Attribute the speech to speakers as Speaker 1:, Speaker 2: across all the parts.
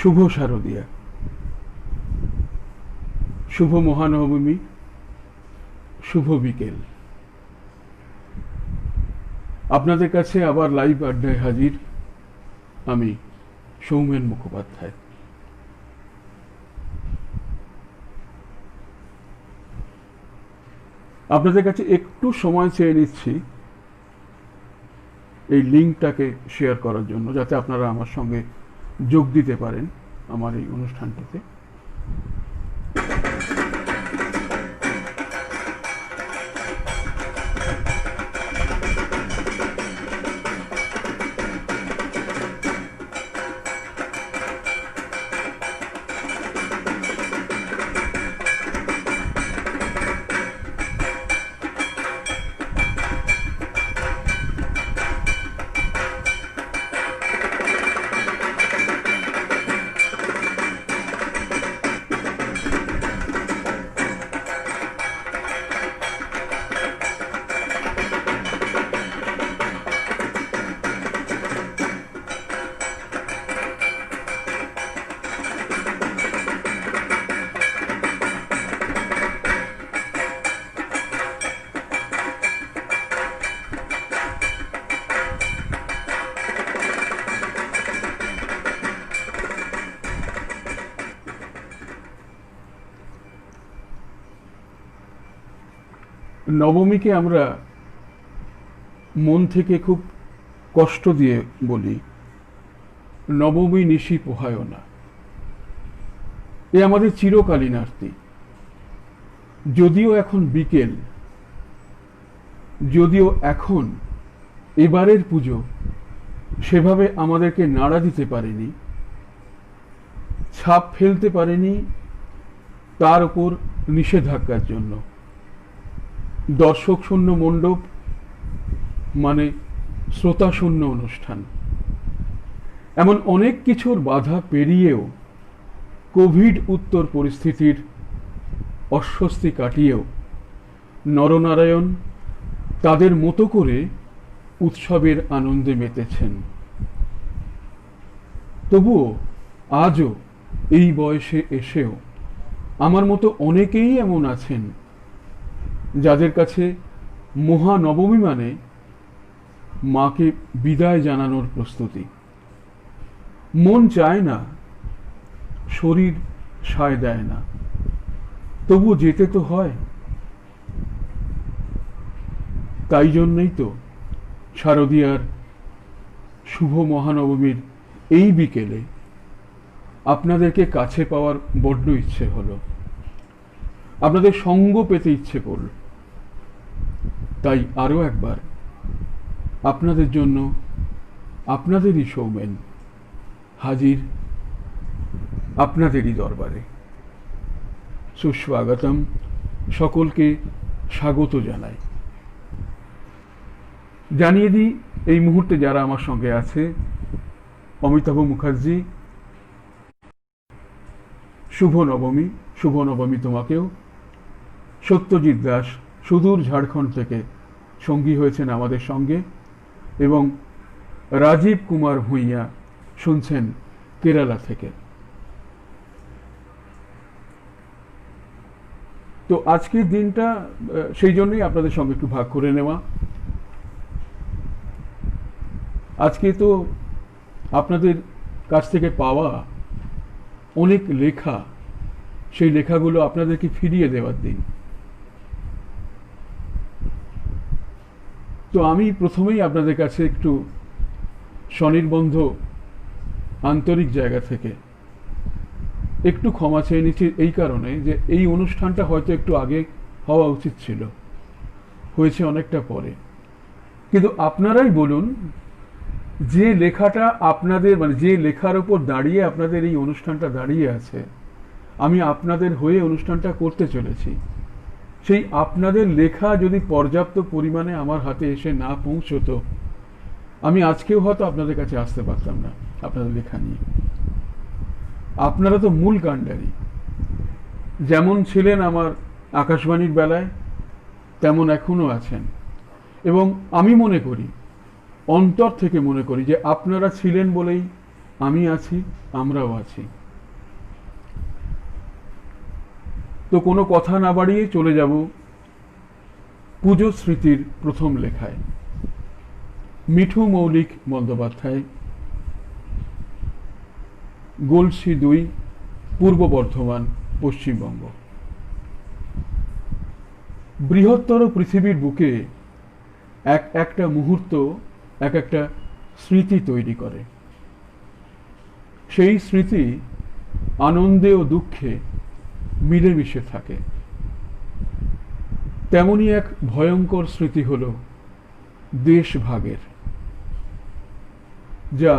Speaker 1: শুভ শারদিয়া, শুভ মহানবমী, শুভ বিকেল। আপনাদের কাছে আবার লাইভ আড্ডায় হাজির আমি সৌমেন মুখোপাধ্যায়। আপনাদের কাছে একটু সময় চেয়ে নিচ্ছি এই লিঙ্কটাকে শেয়ার করার জন্য, যাতে আপনারা আমার সঙ্গে যোগ দিতে পারেন আমার এই অনুষ্ঠানটিতে। নবমীকে আমরা মন থেকে খুব কষ্ট দিয়ে বলি, নবমী নিশি পোহায় না। এ আমাদের চিরকালীন আরতি। যদিও এখন বিকেল, যদিও এখন এবারের পুজো সেভাবে আমাদেরকে নাড়া দিতে পারেনি, ছাপ ফেলতে পারেনি, তার উপর নিষেধাজ্ঞার জন্য। দর্শক শূন্য মণ্ডপ মানে শ্রোতা শূন্য অনুষ্ঠান, এমন অনেক কিছুর বাধা পেরিয়েও, কোভিড উত্তর পরিস্থিতির অস্বস্তি কাটিয়েও নরনারায়ণ তাদের মতো করে উৎসবের আনন্দে মেতেছেন। তবুও আজও এই বয়সে এসেও আমার মতো অনেকেই এমন আছেন যাদের কাছে মহানবমী মানে মাকে বিদায় জানানোর প্রস্তুতি। মন চায় না, শরীর সায় দেয় না, তবু যেতে তো হয়। তাই জন্যই তো শারদীয়ার শুভ মহানবমীর এই বিকেলে আপনাদেরকে কাছে পাওয়ার বড্ড ইচ্ছে হলো, আপনাদের সঙ্গ পেতে ইচ্ছে করল। তাই আরো একবার আপনাদের জন্য আপনাদেরই সৌমেন হাজির আপনাদেরই দরবারে। সুস্বাগতম, সকলকে স্বাগত জানাই। জানিয়ে দিই এই মুহূর্তে যারা আমার সঙ্গে আছে: অমিতাভ মুখার্জি, শুভ নবমী, শুভ নবমী তোমাকেও। সত্যজিৎ দাস সুদূর ঝাড়খণ্ড থেকে সঙ্গী হয়েছেন আমাদের সঙ্গে, এবং রাজীব কুমার ভূঁইয়া শুনছেন কেরালা থেকে। তো আজকের দিনটা সেই জন্যই আপনাদের সঙ্গে একটু ভাগ করে নেওয়া। আজকে তো আপনাদের কাছ থেকে পাওয়া অনেক লেখা, সেই লেখাগুলো আপনাদেরকে ফিরিয়ে দেওয়ার দিন। তো আমি প্রথমেই আপনাদের কাছে একটু স্বনির্বন্ধ আন্তরিক জায়গা থেকে একটু ক্ষমা চেয়ে নিচ্ছি, এই কারণে যে এই অনুষ্ঠানটা হয়তো একটু আগে হওয়া উচিত ছিল, হয়েছে অনেকটা পরে। কিন্তু আপনারাই বলুন, যে লেখাটা আপনাদের মানে যে লেখার উপর দাঁড়িয়ে আপনাদের এই অনুষ্ঠানটা দাঁড়িয়ে আছে, আমি আপনাদের হয়ে অনুষ্ঠানটা করতে চলেছি, সেই আপনাদের লেখা যদি পর্যাপ্ত পরিমাণে আমার হাতে এসে না পৌঁছতো, আমি আজকেও হয়তো আপনাদের কাছে আসতে পারতাম না আপনাদের লেখা নিয়ে। আপনারা তো মূল কাণ্ডারি, যেমন ছিলেন আমার আকাশবাণীর বেলায়, তেমন এখনো আছেন। এবং আমি মনে করি, অন্তর থেকে মনে করি যে আপনারা ছিলেন বলেই আমি আছি, আমরাও আছি। তো কোনো কথা না বাড়িয়ে চলে যাব পুজো স্মৃতির প্রথম লেখায়। মিঠু মৌলিক বন্দ্যোপাধ্যায়, গলসি 2, পূর্ব বর্ধমান, পশ্চিমবঙ্গ। বৃহত্তর পৃথিবীর বুকে একটা মুহূর্ত একটা স্মৃতি তৈরি করে। সেই স্মৃতি আনন্দে ও দুঃখে মিলেমিশে থাকে। তেমনি এক ভয়ঙ্কর স্মৃতি হল দেশভাগের, যা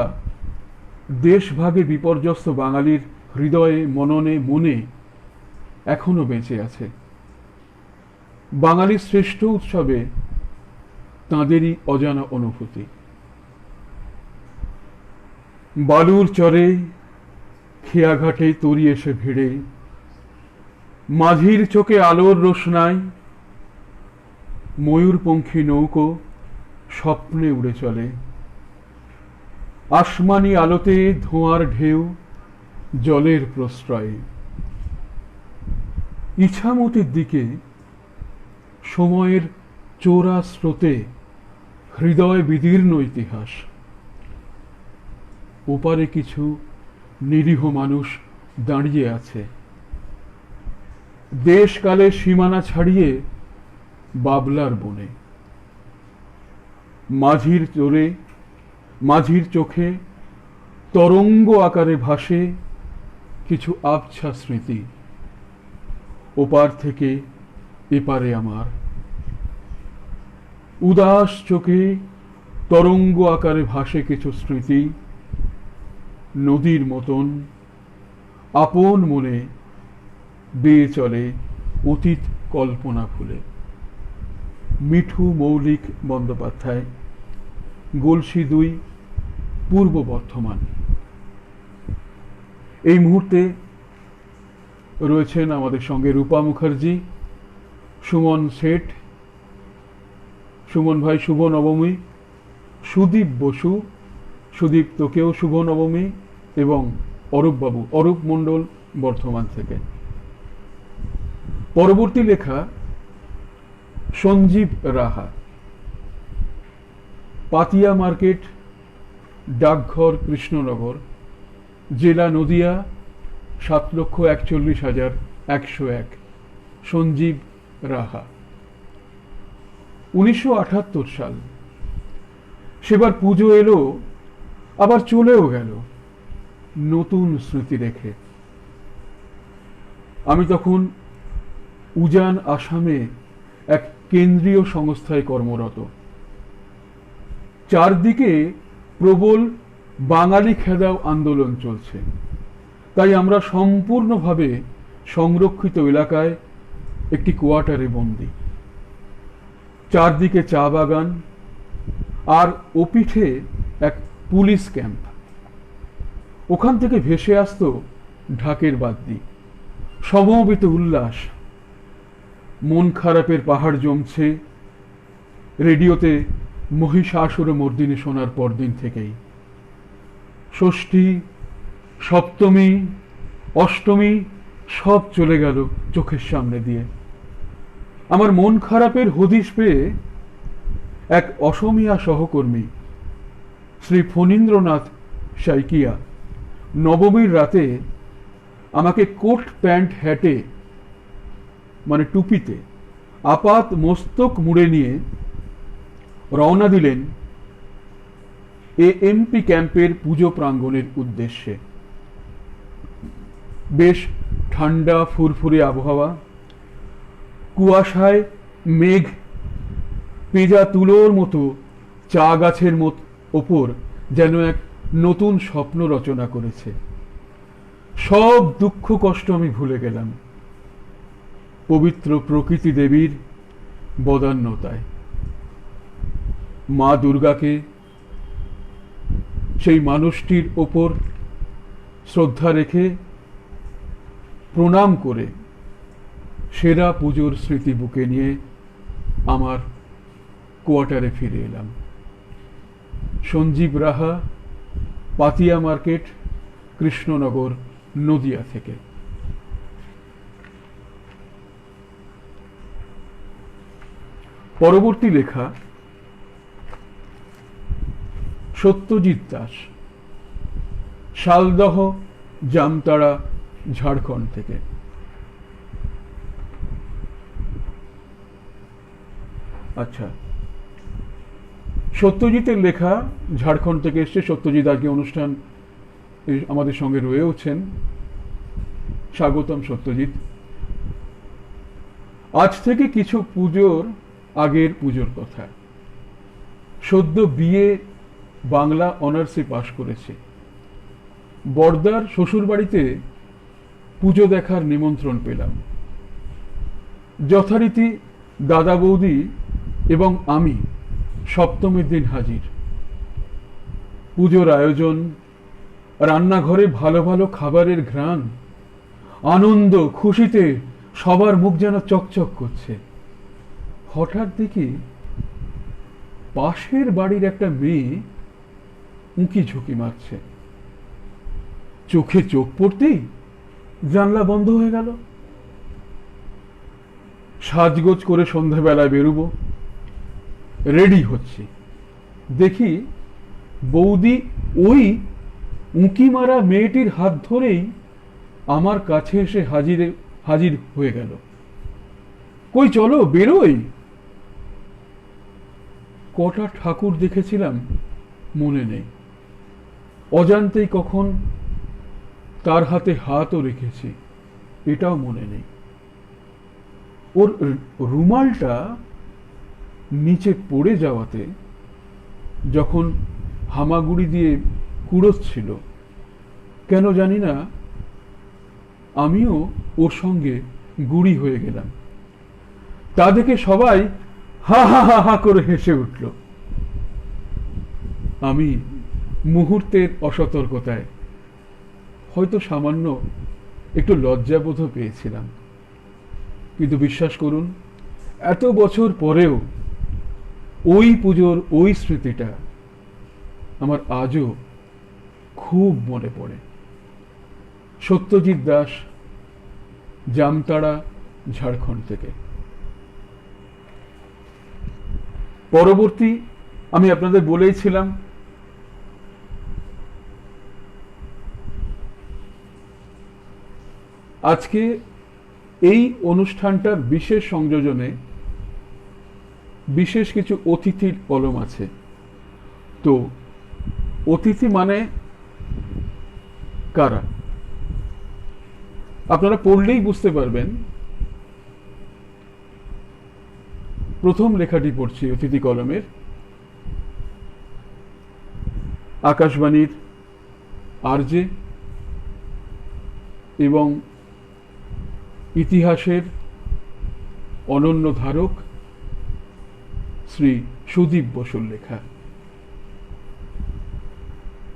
Speaker 1: দেশভাগে বিপর্যস্ত বাঙালির হৃদয়ে, মননে, মনে এখনো বেঁচে আছে। বাঙালির শ্রেষ্ঠ উৎসবে তাঁদেরই অজানা অনুভূতি। বালুর চরে খেয়াঘাটে তরি এসে ভিড়ে, মাঝির চোখে আলোর রোশনাই, ময়ূরপঙ্খী নৌকো স্বপ্নে উড়ে চলে। আসমানি আলোতে ধোঁয়ার ঢেউ, জলের প্রশ্রয়ে। ইছামতির দিকে সময়ের চোরা স্রোতে হৃদয় বিদীর্ণ ইতিহাস। ওপারে কিছু নিরীহ মানুষ দাঁড়িয়ে আছে, দেশকালে সীমানা ছাড়িয়ে বাবলার বনে। মাঝির চোখে তরঙ্গ আকারে ভাসে কিছু আবছা স্মৃতি। ওপার থেকে এপারে আমার উদাস চোখে তরঙ্গ আকারে ভাসে কিছু স্মৃতি। নদীর মতন আপন মনে বেয়ে চলে অতীত কল্পনা ভুলে। মিঠু মৌলিক বন্দ্যোপাধ্যায়, গলসি 2, পূর্ব বর্ধমান। এই মুহূর্তে রয়েছেন আমাদের সঙ্গে রূপা মুখার্জি, সুমন শেঠ, সুমন ভাই শুভ নবমী, সুদীপ বসু, সুদীপ তোকেও শুভ নবমী, এবং অরূপ বাবু, অরূপ মণ্ডল বর্ধমান থেকে। পরবর্তী লেখা সঞ্জীব রাহা, পাতিয়া মার্কেট, ডাকঘর কৃষ্ণনগর, জেলা নদিয়া, 7,41,101। সঞ্জীব রাহা। 1978 সাল। সেবার পুজো এলো, আবার চলেও গেল নতুন স্মৃতি রেখে। আমি তখন উজান আসামে এক কেন্দ্রীয় সংস্থায় কর্মরত। চারদিকে প্রবল বাঙালি খেদাও আন্দোলন চলছে, তাই আমরা সম্পূর্ণভাবে সংরক্ষিত এলাকায় একটি কোয়ার্টারে বন্দী। চারদিকে চা বাগান, আর ওপিঠে এক পুলিশ ক্যাম্প। ওখান থেকে ভেসে আসতো ঢাকের বাদ্যি, সমবেত উল্লাস। মন খারাপের পাহাড় জমছে রেডিওতে মহিষাসুরমর্দিনী শোনার পরদিন থেকেই। ষষ্ঠী, সপ্তমী, অষ্টমী সব চলে গেল চোখের সামনে দিয়ে। আমার মন খারাপের হদিশ পেয়ে এক অসমীয়া সহকর্মী শ্রী ফণীন্দ্রনাথ সাইকিয়া নবমীর রাতে আমাকে কোট প্যান্ট হ্যাটে, মানে টুপিতে, আপাত মস্তক মুড়ে নিয়ে রওনা দিলেন এএমপি ক্যাম্পের পুজো প্রাঙ্গণের উদ্দেশ্যে। বেশ ঠান্ডা ফুরফুরে আবহাওয়া, কুয়াশায় মেঘ পেঁজা তুলোর মতো চা গাছের ওপর যেন এক নতুন স্বপ্ন রচনা করেছে। সব দুঃখ কষ্ট আমি ভুলে গেলাম পবিত্র প্রকৃতি দেবীর বদান্যতায়। মা দুর্গাকে, সেই মানুষটির ওপর শ্রদ্ধা রেখে প্রণাম করে সেরা পুজোর স্মৃতি বুকে নিয়ে আমার কোয়ার্টারে ফিরে এলাম। সঞ্জীব রাহা, পাতিয়া মার্কেট, কৃষ্ণনগর, নদিয়া থেকে। পরবর্তী লেখা সত্যজিৎ দাস, শালদহ, জামতাড়া, ঝাড়খণ্ড থেকে। আচ্ছা, সত্যজিতের লেখা ঝাড়খণ্ড থেকে এসছে। সত্যজিৎ আজকে অনুষ্ঠান আমাদের সঙ্গে রয়েওছেন। স্বাগতম সত্যজিৎ। আজ থেকে কিছু পুজোর আগের পুজোর কথা। সদ্য বিএ বাংলা অনার্সে পাশ করেছে। বর্দার শ্বশুরবাড়িতে পুজো দেখার নিমন্ত্রণ পেলাম। যথারীতি দাদা বৌদি এবং আমি সপ্তমীর দিন হাজির। পুজোর আয়োজন, রান্নাঘরে ভালো ভালো খাবারের ঘ্রাণ, আনন্দ খুশিতে সবার মুখ যেন চকচক করছে। হঠাৎ দেখি পাশের বাড়ির একটা মেয়ে উঁকি ঝুঁকি মারছে। চোখে চোখ পড়তেই জানলা বন্ধ হয়ে গেল। সাজগোজ করে সন্ধ্যাবেলায় বেরোবো, রেডি হচ্ছি। দেখি বৌদি ওই উঁকি মারা মেয়েটির হাত ধরেই আমার কাছে এসে হাজির হয়ে গেল। কই চলো বেরোই। কটা ঠাকুর দেখেছিলাম মনে নেই, অজান্তেই কখন তার হাতে হাতও রেখেছি এটাও মনে নেই। ওর রুমালটা নিচে পড়ে যাওয়াতে যখন হামাগুড়ি দিয়ে কুড়োচ্ছিল, কেন জানি না আমিও ওর সঙ্গে গুড়ি হয়ে গেলাম। তা দেখে সবাই হা হা হা হা করে হেসে উঠল। আমি মুহূর্তের অসতর্কতায় হয়তো সামান্য একটু লজ্জাবোধ পেয়েছিলাম, কিন্তু বিশ্বাস করুন এত বছর পরেও ওই পুজোর ওই স্মৃতিটা আমার আজও খুব মনে পড়ে। সত্যজিৎ দাস, জামতাড়া, ঝাড়খণ্ড থেকে। পরবর্তী আমি আপনাদের বলেইছিলাম আজকে এই অনুষ্ঠানটার বিশেষ সংযোজনে বিশেষ কিছু অতিথির কলম আছে। তো অতিথি মানে কারা আপনারা পড়লেই বুঝতে পারবেন। প্রথম লেখাটি পড়ছি অতিথি কলমের। আকাশবাণীর আরজে এবং ইতিহাসের অনন্য ধারক শ্রী সুদীপ বসুর লেখা।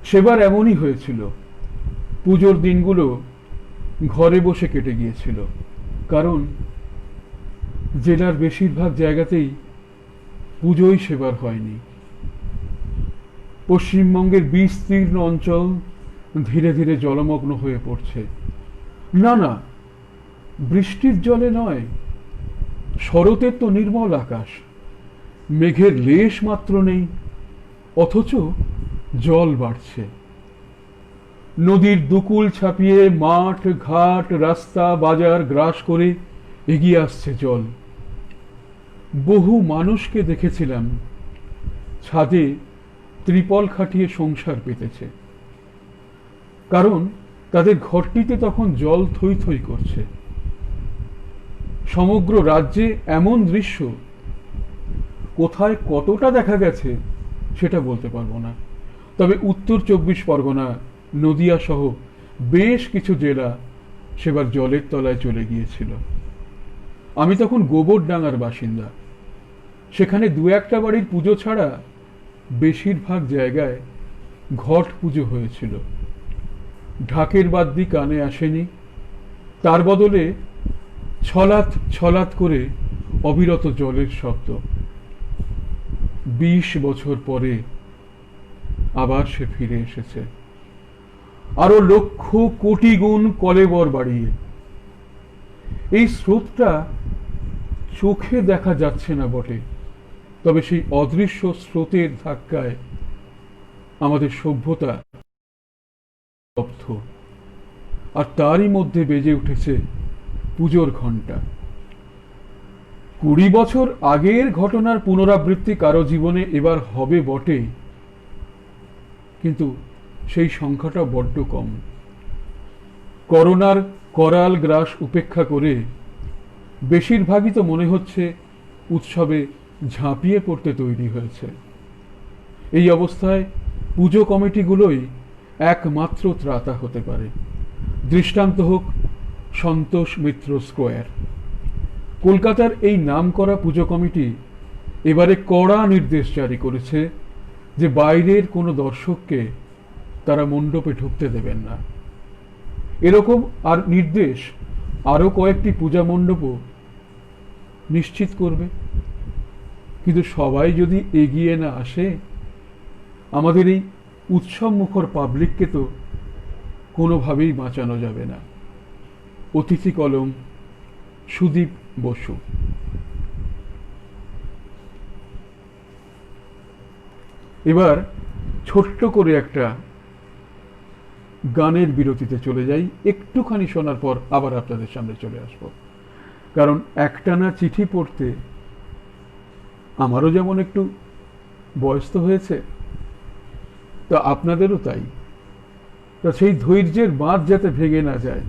Speaker 1: সেবার এমনই হয়েছিল, পুজোর দিনগুলো ঘরে বসে কেটে গিয়েছিল, কারণ জেলার বেশিরভাগ জায়গাতেই পুজোই সেবার হয়নি। পশ্চিমবঙ্গের বিস্তীর্ণ অঞ্চল ধীরে ধীরে জলমগ্ন হয়ে পড়ছে। না না, বৃষ্টির জলে নয়, শরতের তো নির্মল আকাশ, মেঘের লেশ মাত্র নেই, অথচ জল বাড়ছে। নদীর দুকুল ছাপিয়ে মাঠ ঘাট রাস্তা বাজার গ্রাস করে এগিয়ে আসছে জল। বহু মানুষকে দেখেছিলাম ছাদে ত্রিপল খাটিয়ে সংসার পেতেছে, কারণ তাদের ঘরটিতে তখন জল থই থই করছে। সমগ্র রাজ্যে এমন দৃশ্য কোথায় কতটা দেখা গেছে সেটা বলতে পারবো না, তবে উত্তর 24 পরগনা, নদিয়া সহ বেশ কিছু জেলা সেবার জলের তলায় চলে গিয়েছিল। আমি তখন গোবরডাঙ্গার বাসিন্দা। সেখানে দু একটা বাড়ির পুজো ছাড়া বেশিরভাগ জায়গায় ঘট পুজো হয়েছিল। ঢাকের বাদ্যি কানে আসেনি, তার বদলে ছলাৎ ছলাৎ করে অবিরত জলের শব্দ। 20 বছর পরে আবার সে ফিরে এসেছে। আরো লক্ষ কোটি গুণ কলেবর বাড়িয়ে। এই স্রোতটা চোখে দেখা যাচ্ছে না বটে, তবে সেই অদৃশ্য স্রোতের ধাক্কায় আমাদের সভ্যতা স্তব্ধ, আর তারই মধ্যে বেজে উঠেছে পুজোর ঘণ্টা। 20 বছর আগের ঘটনার পুনরাবৃত্তি কারো জীবনে এবার হবে বটে, কিন্তু সেই সংখ্যাটা বড্ড কম। করোনার করাল গ্রাস উপেক্ষা করে বেশিরভাগই তো মনে হচ্ছে উৎসবে ঝাঁপিয়ে পড়তে তৈরি হয়েছে। এই অবস্থায় পুজো কমিটিগুলোই একমাত্র ত্রাতা হতে পারে। দৃষ্টান্ত হোক সন্তোষ মিত্র স্কোয়ার। কলকাতার এই নামকরা পুজো কমিটি এবারে কড়া নির্দেশ জারি করেছে যে বাইরের কোনো দর্শককে তারা মণ্ডপে ঢুকতে দেবেন না। এরকম আর নির্দেশ আরো কয়েকটি পূজা মণ্ডপও নিশ্চিত করবে। কিন্তু সবাই যদি এগিয়ে না আসে, আমাদের এই উৎসব মুখর পাবলিককে তো কোনোভাবেই বাঁচানো যাবে না। অতিথি কলম, সুদীপ বসু। এবার ছোট্ট করে একটা গানের বিরতিতে চলে যাই, একটুখানি শোনার পর আবার আপনাদের সামনে চলে আসব। কারণ একটানা চিঠি পড়তে আমারও যেমন একটু বয়স তো হয়েছে, তো আপনাদেরও তাই। তো সেই ধৈর্যের বাঁধ যাতে ভেঙে না যায়,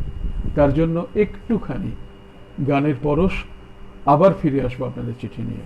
Speaker 1: তার জন্য একটুখানি গানের পরশ, আবার ফিরে আসবো আপনাদের চিঠি নিয়ে।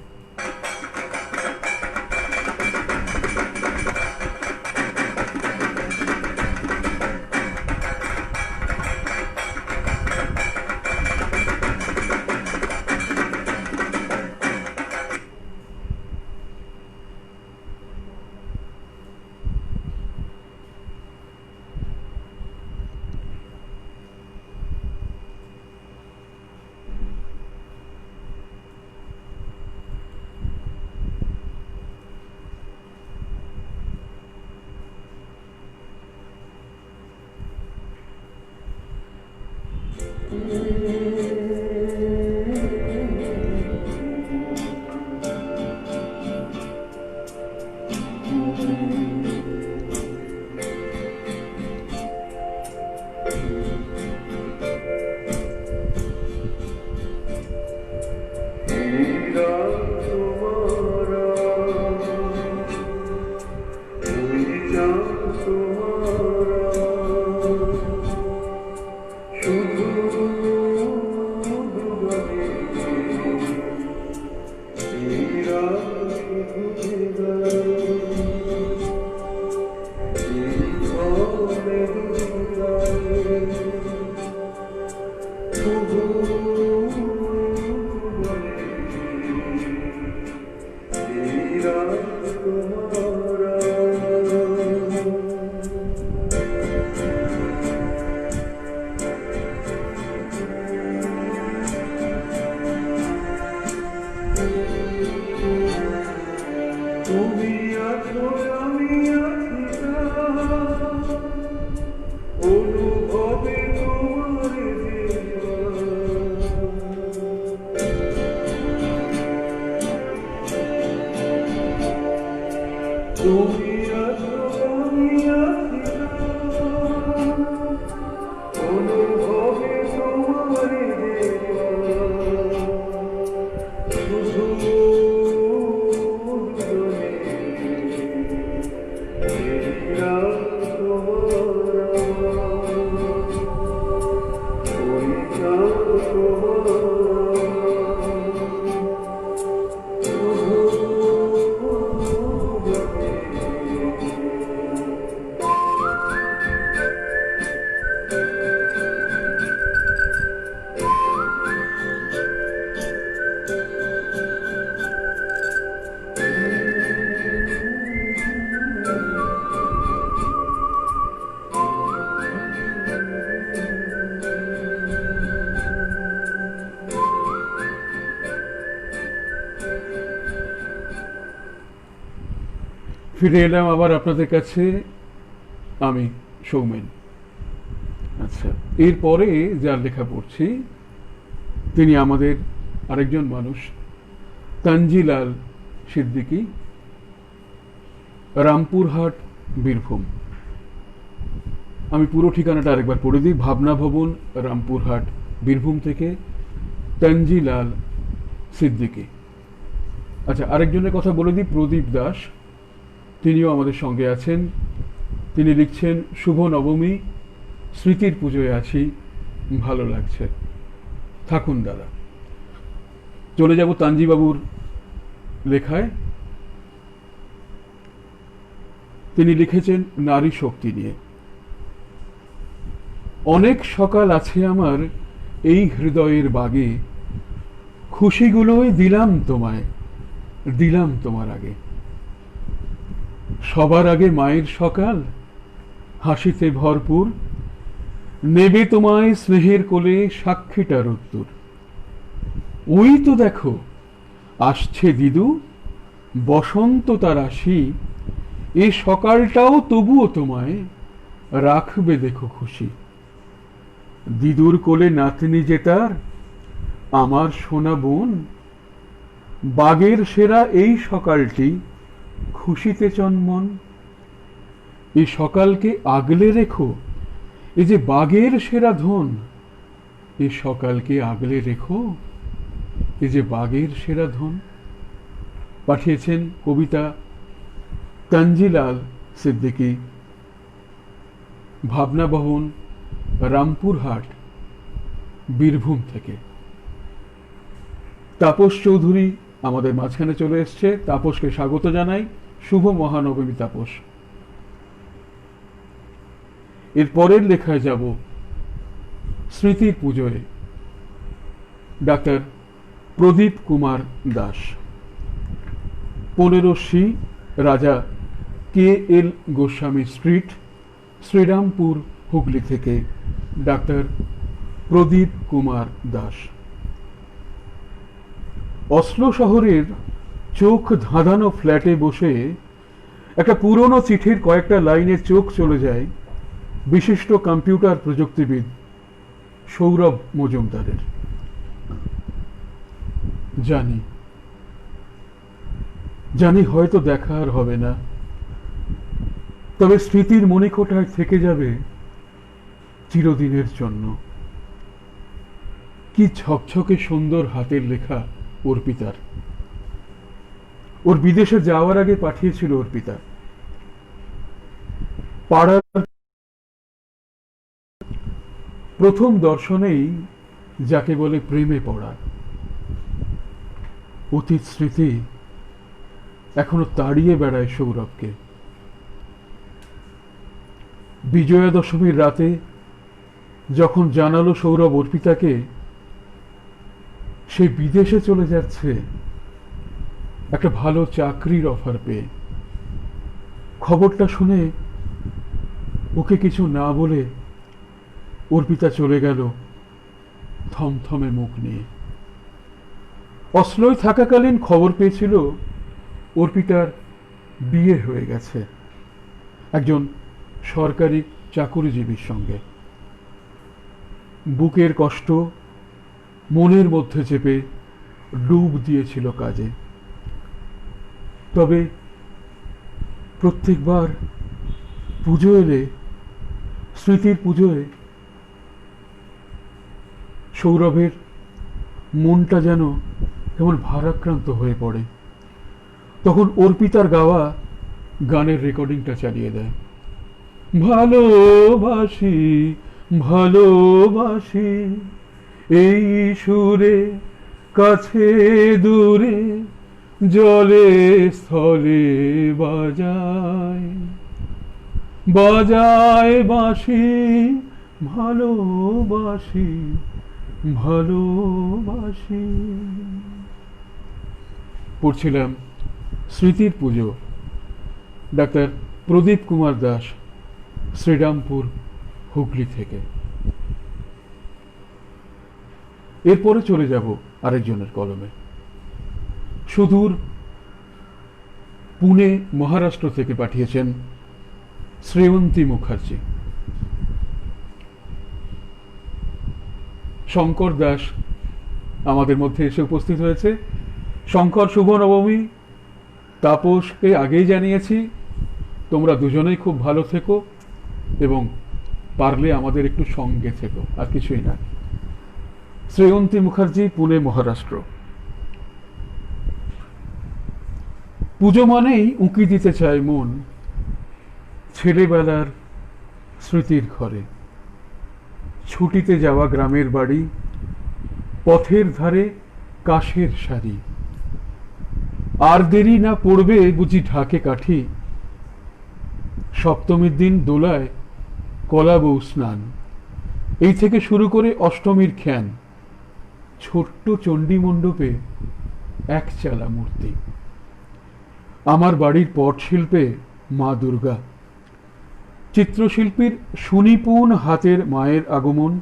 Speaker 1: ফিরে এলাম আবার আপনাদের কাছে, আমি সৌমেন। আচ্ছা, এরপরে যার লেখা পড়ছি তিনি আমাদের আরেকজন মানুষ, তানজিলাল সিদ্দিকী, রামপুরহাট, বীরভূম। আমি পুরো ঠিকানাটা আরেকবার পড়ে দিই। ভাবনা ভবন, রামপুরহাট, বীরভূম থেকে তানজিলাল সিদ্দিকী। আচ্ছা, আরেকজনের কথা বলে দিই, প্রদীপ দাস, তিনিও আমাদের সঙ্গে আছেন। তিনি লিখছেন, শুভ নবমী, স্মৃতির পুজোয় আছি, ভালো লাগছে, থাকুন দাদা। চলে যাব তানজিবাবুর লেখায়। তিনি লিখেছেন নারী শক্তি নিয়ে। অনেক সকাল আছে আমার এই হৃদয়ের বাগে, খুশিগুলোই দিলাম তোমায়, দিলাম তোমার আগে। সবার আগে মায়ের সকাল, হাসিতে ভরপুর, নেবে তোমায় স্নেহের কোলে সাক্ষীটার উত্তর। ওই তো দেখো আসছে দিদু, বসন্ত তার আসি, এ সকালটাও তবুও তোমায় রাখবে দেখো খুশি। দিদুর কোলে নাতনি যে তার, আমার সোনা বোন, বাগের সেরা এই সকালটি, খুশিতে চনমন। এই সকালকে আগলে রেখো, এ যে বাগের সেরা ধন। এই সকালকে আগলে রেখো, এ যে বাগের সেরা ধন। পাঠিয়েছেন কবিতা তানজিলাল সিদ্দিকী, ভাবনা ভবন, রামপুরহাট, বীরভূম থেকে। তাপস চৌধুরী আমাদের মাঝখানে চলে এসছে। তাপসকে স্বাগত জানাই। শুভ মহানবমী তাপস। এর পরের লেখায় যাব, স্মৃতির পুজোয়, ডাক্তার প্রদীপ কুমার দাস, 15C রাজা KL গোস্বামী স্ট্রিট, শ্রীরামপুর, হুগলি থেকে ডাক্তার প্রদীপ কুমার দাস। অসলো শহরের চোখ ধাঁধানো ফ্ল্যাটে বসে একটা পুরনো চিঠির কয়েকটা লাইনে চোখ চলে যায় বিশিষ্ট কম্পিউটার প্রযুক্তিবিদ সৌরভ মজুমদারের। জানি জানি হয়তো দেখা আর হবে না, তবে স্মৃতির মণিকোঠায় থেকে যাবে চিরদিনের জন্য। কি ঝকঝকে সুন্দর হাতের লেখা অর্পিতার। ওর বিদেশে যাওয়ার আগে পাঠিয়েছিল অর্পিতা। পাড়ার প্রথম দর্শনেই যাকে বলে প্রেমে পড়া। অতীত স্মৃতি এখনো তাড়িয়ে বেড়ায় সৌরভকে। বিজয়া দশমীর রাতে যখন জানালো সৌরভ অর্পিতাকে সে বিদেশে চলে যাচ্ছে একটা ভালো চাকরির অফার পেয়ে, খবরটা শুনে ওকে কিছু না বলে অর্পিতা চলে গেল থমথমে মুখ নিয়ে। অসলোয় থাকাকালীন খবর পেয়েছিল অর্পিতার বিয়ে হয়ে গেছে একজন সরকারি চাকুরিজীবীর সঙ্গে। বুকের কষ্ট মনের মধ্যে চেপে ডুব দিয়েছিল কাজে। তবে প্রত্যেকবার পুজো এলে, স্মৃতির পুজোয় সৌরভের মনটা যেন কেমন ভারাক্রান্ত হয়ে পড়ে। তখন অর্পিতার গাওয়া গানের রেকর্ডিংটা চালিয়ে দেয়। ভালোবাসি ভালোবাসি এই সুরে, কাছে দূরে জলে স্থলে বাজায় বাজায় বাঁশি, ভালোবাসি ভালোবাসি। পড়ছিলাম স্মৃতির পুজো, ডাক্তার প্রদীপ কুমার দাস, শ্রীরামপুর, হুগলি থেকে। এরপরে চলে যাব আরেকজনের কলমে। সুদূর পুনে, মহারাষ্ট্র থেকে পাঠিয়েছেন শ্রেয়ন্তী মুখার্জি। শঙ্কর দাস আমাদের মধ্যে এসে উপস্থিত হয়েছে। শঙ্কর, শুভ নবমী। তাপসকে আগেই জানিয়েছি, তোমরা দুজনেই খুব ভালো থেকো এবং পারলে আমাদের একটু সঙ্গে থেকো, আর কিছুই না। শ্রেয়ন্তী মুখার্জি, পুনে, মহারাষ্ট্র। পুজো মানেই উঁকি দিতে চায় মন ছেলেবেলার স্মৃতির ঘরে। ছুটিতে যাওয়া গ্রামের বাড়ি, পথের ধারে কাশের শাড়ি। আর দেরি না পড়বে বুঝি ঢাকে কাঠি, সপ্তমীর দিন দোলায় কলা বউ স্নান। এই থেকে শুরু করে অষ্টমীর খ্যান, ছোট্ট চণ্ডী মণ্ডপে এক চালা মূর্তি। আমার বাড়ির পটশিল্পে মা দুর্গা, চিত্রশিল্পীর সুনিপুণ হাতের মায়ের আগমন,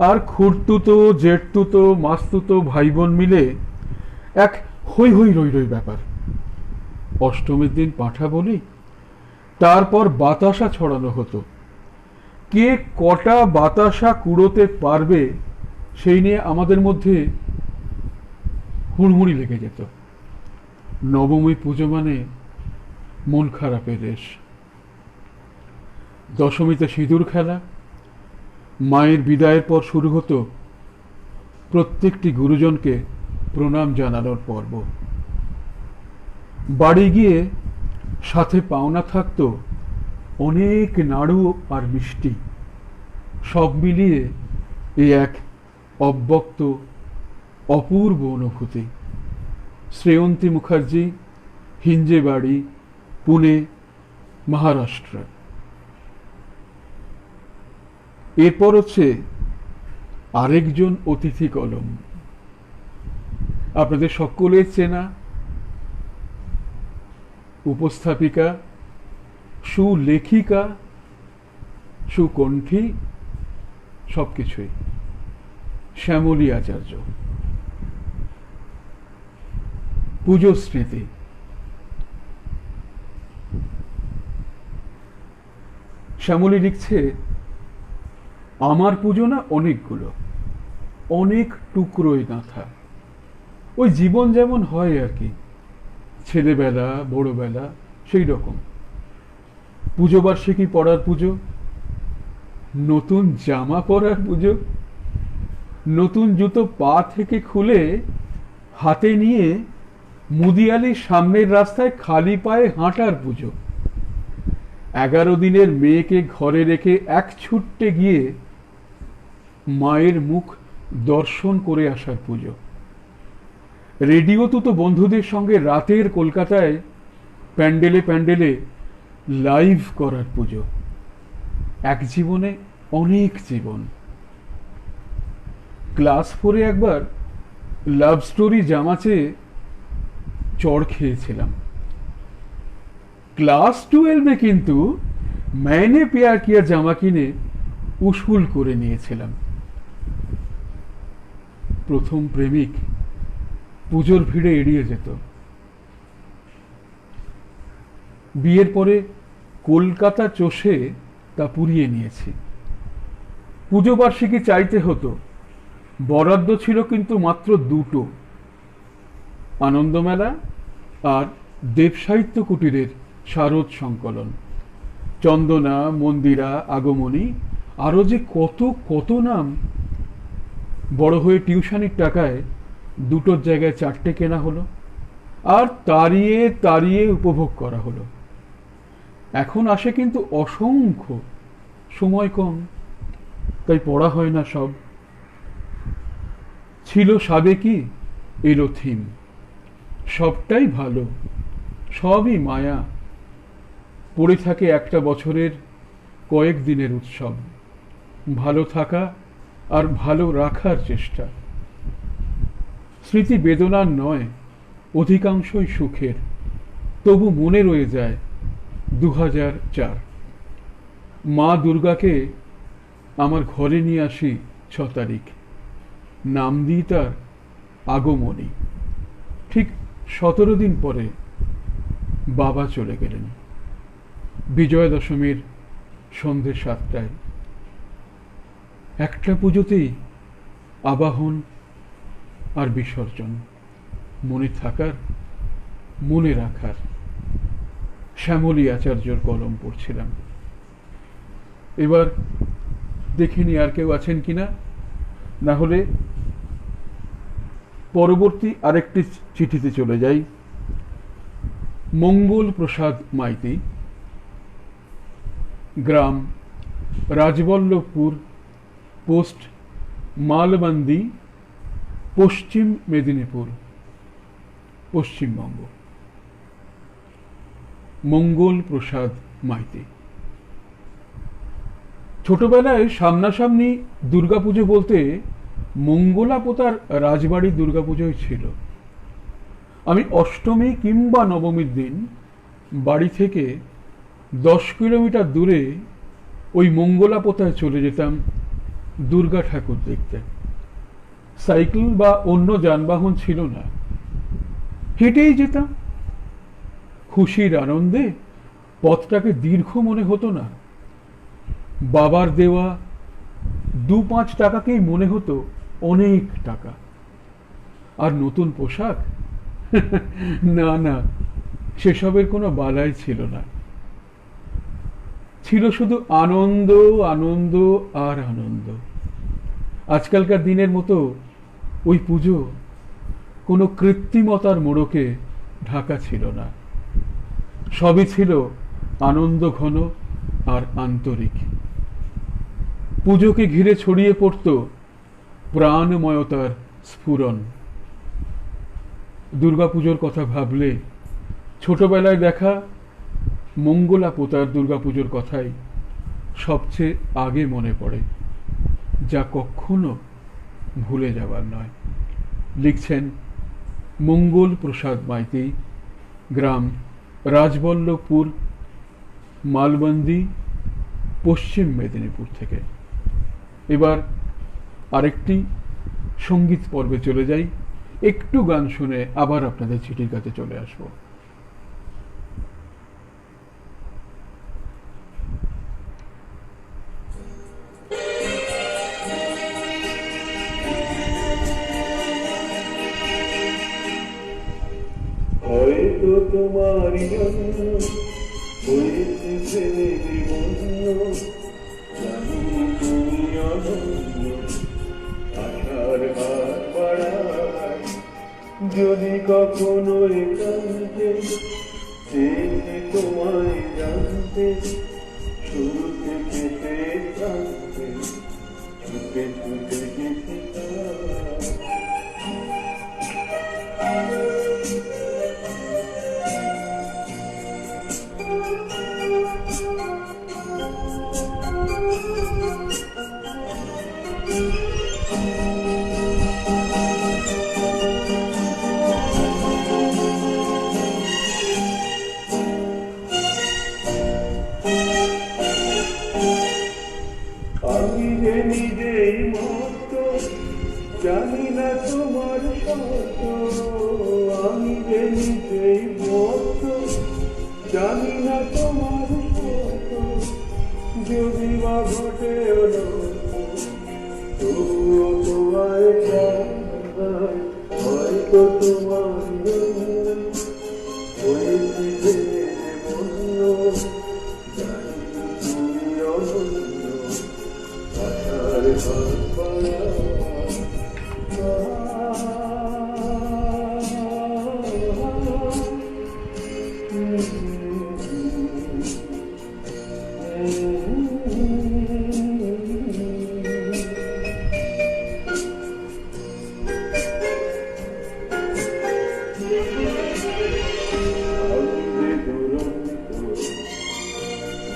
Speaker 1: আর খুড়তুতো, জেঠতুতো, মাস্তুতো ভাই বোন মিলে এক হই হই রই রই ব্যাপার। অষ্টমীর দিন পাঁঠা বলি, তারপর বাতাসা ছড়ানো হতো। কে কটা বাতাসা কুড়োতে পারবে সেই নিয়ে আমাদের মধ্যে হুড়মুড়ি লেগে যেত। নবমী পুজো মানে মন খারাপের রেশ। দশমীতে সিঁদুর খেলা, মায়ের বিদায়ের পর শুরু হতো প্রত্যেকটি গুরুজনকে প্রণাম জানানোর পর্ব। বাড়ি গিয়ে সাথে পাওনা থাকতো অনেক নাড়ু আর মিষ্টি। সব মিলিয়ে এই এক অব্যক্ত অপূর্ব অনুভূতি। শ্রেয়ন্তী মুখার্জি, হিঞ্জেবাড়ি, পুনে, মহারাষ্ট্র। এরপর হচ্ছে আরেকজন অতিথি কলম, আপনাদের সকলের চেনা উপস্থাপিকা, সুলেখিকা, সুকণ্ঠী, সবকিছুই, শ্যামলী আচার্য। পুজো স্মৃতি। শ্যামলী লিখছে, আমার পুজো না অনেকগুলো, অনেক টুকরোই গাঁথা। ওই জীবন যেমন হয় আর কি, ছেলেবেলা বড়বেলা সেই রকম। পুজো বার্ষিকী পড়ার পুজো, নতুন জামা পরার পুজো, নতুন জুতো পা থেকে খুলে হাতে নিয়ে মুদিয়ালির সামনের রাস্তায় খালি পায়ে হাঁটার পুজো। 11 দিনের মেয়েকে ঘরে রেখে এক ছুট্টে গিয়ে মায়ের মুখ দর্শন করে আসার পুজো। রেডিওতে তো বন্ধুদের সঙ্গে রাতের কলকাতায় প্যান্ডেলে প্যান্ডেলে লাইভ করার পুজো। এক জীবনে অনেক জীবন। ক্লাস 4-এ একবার লাভ স্টোরি জামা চেয়ে চড় খেয়েছিলাম। ক্লাস 12-এ কিন্তু मैंने प्यार किया জামা কিনে উসুল করে নিয়েছিলাম। প্রথম প্রেমিক পুজোর ভিড়ে এড়িয়ে যেত। বিয়ের পরে কলকাতা চষে তা পুড়িয়ে নিয়েছি। পুজো বার্ষিকী চাইতে হতো, বরাদ্দ ছিল কিন্তু মাত্র দুটো, আনন্দমেলা আর দেবসাহিত্য কুটিরের শারদ সংকলন। চন্দনা, মন্দিরা, আগমনী, আরো যে কত কত নাম। বড় হয়ে টিউশনির টাকায় দুটোর জায়গায় 4টে কেনা হলো, আর তাড়িয়ে তাড়িয়ে উপভোগ করা হলো। এখন আসে কিন্তু অসংখ্য, সময় কম, তাই পড়া হয় না সব। ছিল সাবেকি, এলো থিম। সবটাই ভালো, সবই মায়া। পড়ে থাকে একটা বছরের কয়েক দিনের উৎসব। ভালো থাকা আর ভালো রাখার চেষ্টা। স্মৃতি বেদনার নয়, অধিকাংশই সুখের। তবু মনে রয়ে যায় 2004। মা দুর্গাকে আমার ঘরে নিয়ে আসি 6 তারিখ। নাম দিই তার আগমনী। ঠিক 17 দিন পরে বাবা চলে গেলেন, বিজয়া দশমীর সন্ধ্যে 7টায়। একটা পুজোতেই আবাহন আর বিসর্জন, মনে থাকার, মনে রাখার। শ্যামলী আচার্যর কলম পড়ছিলাম। এবার দেখিনি আর কেউ আছেন কিনা, না হলে পরবর্তী আরেকটি চিঠিতে চলে যাই। মঙ্গল প্রসাদ মাইতি, গ্রাম রাজবল্লভপুর, পোস্ট মালবান্দি, পশ্চিম মেদিনীপুর, পশ্চিমবঙ্গ। মঙ্গল প্রসাদ মাইতি। ছোটবেলায় সামনাসামনি দুর্গাপুজো বলতে মঙ্গলাপোতার রাজবাড়ির দুর্গাপুজোই ছিল। আমি অষ্টমী কিংবা নবমীর দিন বাড়ি থেকে 10 কিলোমিটার দূরে ওই মঙ্গলাপোতায় চলে যেতাম দুর্গা ঠাকুর দেখতে। সাইকেল বা অন্য যানবাহন ছিল না, হেঁটেই যেতাম। খুশির আনন্দে পথটাকে দীর্ঘ মনে হতো না। বাবার দেওয়া 2-5 টাকাকেই মনে হতো অনেক টাকা। আর নতুন পোশাক, না না, সেসবের কোনো বালাই ছিল না। ছিল শুধু আনন্দ, আনন্দ আর আনন্দ। আজকালকার দিনের মতো ওই পুজো কোনো কৃত্রিমতার মোড়কে ঢাকা ছিল না। সবই ছিল আনন্দ ঘন আর আন্তরিক। পুজোকে ঘিরে ছড়িয়ে পড়ত প্রাণময়তার স্ফুরণ। দুর্গাপুজোর কথা ভাবলে ছোটবেলায় দেখা মঙ্গলাপোতার দুর্গাপুজোর কথাই সবচেয়ে আগে মনে পড়ে, যা কখনো ভুলে যাবার নয়। লিখছেন মঙ্গল প্রসাদ মাইতি, গ্রাম রাজবল্লভপুর, মালবন্দি, পশ্চিম মেদিনীপুর থেকে। এবার আরেকটি সঙ্গীত পর্বে চলে যাই। একটু গান শুনে আবার আপনাদের চিঠির কাছে চলে আসবো।
Speaker 2: হয়তো তোমার জন্য হয়েছে ছেলে জীবন্য, জানি তুমি অনন্য, আশার হাত বাড়ায়। যদি কখনো একান্তে চেয়েছি তোমায় জানতে, শুরু থেকে শেষ প্রান্তে ছুটে ছুটে গেছি তার। আমি যে নিজেই মত, জানি না তোমার শর্ত। আমি যে নিজেই মত, জানি না তোমার শর্ত। যদি বা ঘটে তবুও তোমায় জানাই, হয়তো তোমার হয়েছে বন্য, জানি তুমি অনন্য, আশার ঘর পাড়া।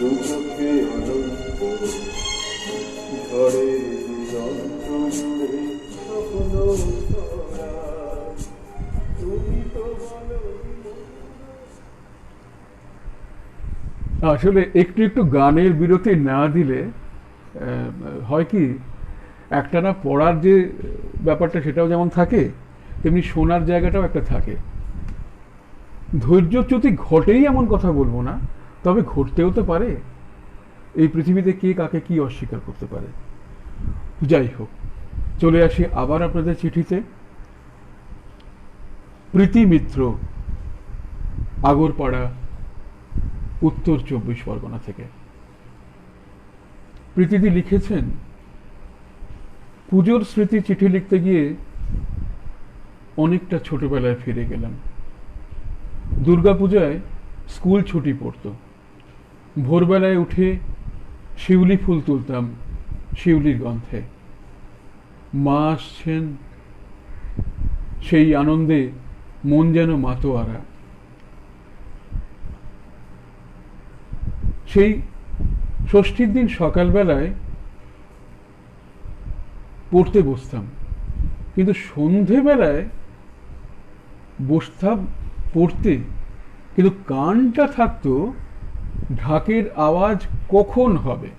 Speaker 2: দুঃখে অনন্ত ঝড়ের দিগন্ত জুড়ে স্বপ্ন ছড়া, তুমি তো বলো।
Speaker 1: আসলে একটু একটু গানের বিরতি না দিলে হয় কি, একটানা পড়ার যে ব্যাপারটা সেটাও যেমন থাকে, তেমনি শোনার জায়গাটাও একটা থাকে। ধৈর্যচ্যুতি ঘটেই এমন কথা বলবো না, তবে ঘটতেও তো পারে। এই পৃথিবীতে কে কাকে কি অস্বীকার করতে পারে। যাই হোক, চলে আসি আবার আপনাদের চিঠিতে। প্রীতি মিত্র, আগরপাড়া, উত্তর 24 পরগনা থেকে। প্রীতিদি লিখেছেন, পুজোর স্মৃতি চিঠি লিখতে গিয়ে অনেকটা ছোটবেলায় ফিরে গেলাম। দুর্গাপূজায় স্কুল ছুটি পড়ত। ভোরবেলায় উঠে শিউলি ফুল তুলতাম শিউলির গন্ধে। মা আসছেন, সেই আনন্দে মন যেন মাতোয়ারা। সেই ষষ্ঠীর দিন সকালবেলায় পড়তে বসতাম, কিন্তু সন্ধেবেলায় বসতাম পড়তে, কিন্তু কানটা থাকতো ঢাকের আওয়াজ কখন হবে।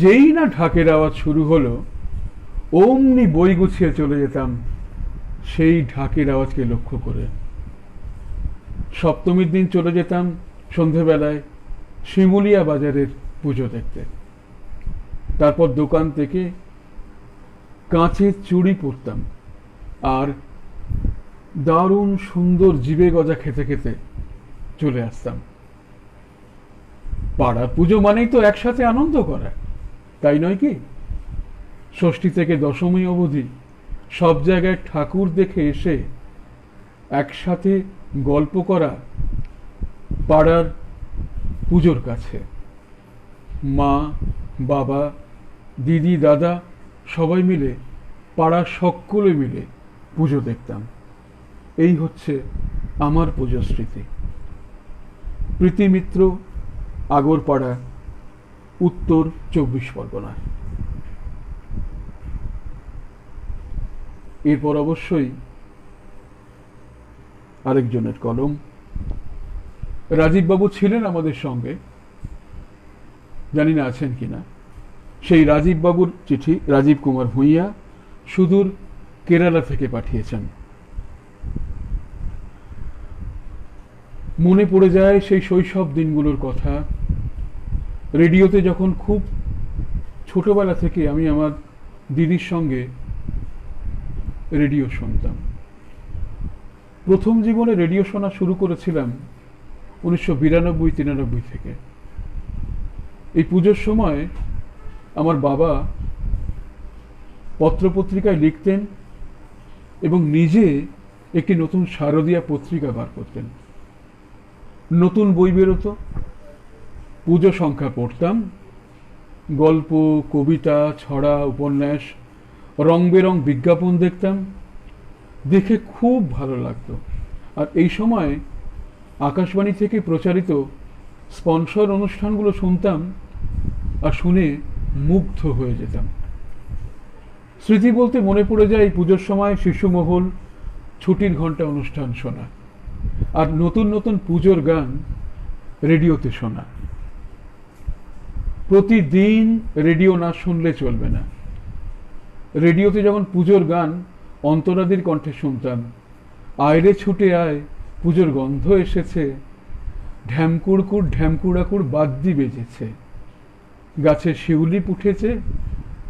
Speaker 1: যেই না ঢাকের আওয়াজ শুরু হলো, অমনি বই গুছিয়ে চলে যেতাম সেই ঢাকের আওয়াজকে লক্ষ্য করে। সপ্তমীর দিন চলে যেতাম সন্ধেবেলায় শিমুলিয়া বাজারের পুজো দেখতে। তারপর দোকান থেকে কাঁচের চুড়ি পরতাম আর দারুণ সুন্দর জিবে গজা খেতে খেতে চলে আসতাম। পাড়ার পুজো মানেই তো একসাথে আনন্দ করা, তাই নয় কি? ষষ্ঠী থেকে দশমী অবধি সব জায়গায় ঠাকুর দেখে এসে একসাথে গল্প করা পাড়ার পুজোর কাছে। মা, বাবা, দিদি, দাদা সবাই মিলে, পাড়ার সকলে মিলে পুজো দেখতাম। এই হচ্ছে আমার পুজোর স্মৃতি। প্রীতি মিত্র, আগরপাড়া, উত্তর 24 পরগনা। এরপর অবশ্যই আরেকজনের কলম। রাজীববাবু ছিলেন আমাদের সঙ্গে, জানি না আছেন কিনা। সেই রাজীববাবুর চিঠি রাজীব কুমার ভূঁইয়া সুদূর কেরালা থেকে পাঠিয়েছেন। মনে পড়ে যায় সেই শৈশব দিনগুলোর কথা। রেডিওতে যখন খুব ছোটবেলা থেকে আমি আমার দিদির সঙ্গে রেডিও শুনতাম। প্রথম জীবনে রেডিও শোনা শুরু করেছিলাম 1992-93 থেকে। এই পুজোর সময় আমার বাবা পত্রপত্রিকায় লিখতেন এবং নিজে একটি নতুন শারদীয়া পত্রিকা বার করতেন। নতুন বই বেরোতো, পুজো সংখ্যা পড়তাম, গল্প, কবিতা, ছড়া, উপন্যাস, রং বেরং বিজ্ঞাপন দেখতাম। দেখে খুব ভালো লাগতো। আর এই সময় আকাশবাণী থেকে প্রচারিত স্পন্সর অনুষ্ঠানগুলো শুনতাম আর শুনে মুগ্ধ হয়ে যেতাম। স্মৃতি বলতে মনে পড়ে যায় এই পুজোর সময় শিশুমহল, ছুটির ঘন্টা অনুষ্ঠান শোনা আর নতুন নতুন পুজোর গান রেডিওতে শোনা। প্রতিদিন রেডিও না শুনলে চলবে না। রেডিওতে যখন পুজোর গান অন্তরাদির কণ্ঠে শুনতাম, আয়রে ছুটে আয় পুজোর গন্ধ এসেছে, ঢ্যামকুড়কুড় ঢ্যামকুড়াকুড় বাদ্যি বেজেছে, গাছে শিউলি উঠেছে,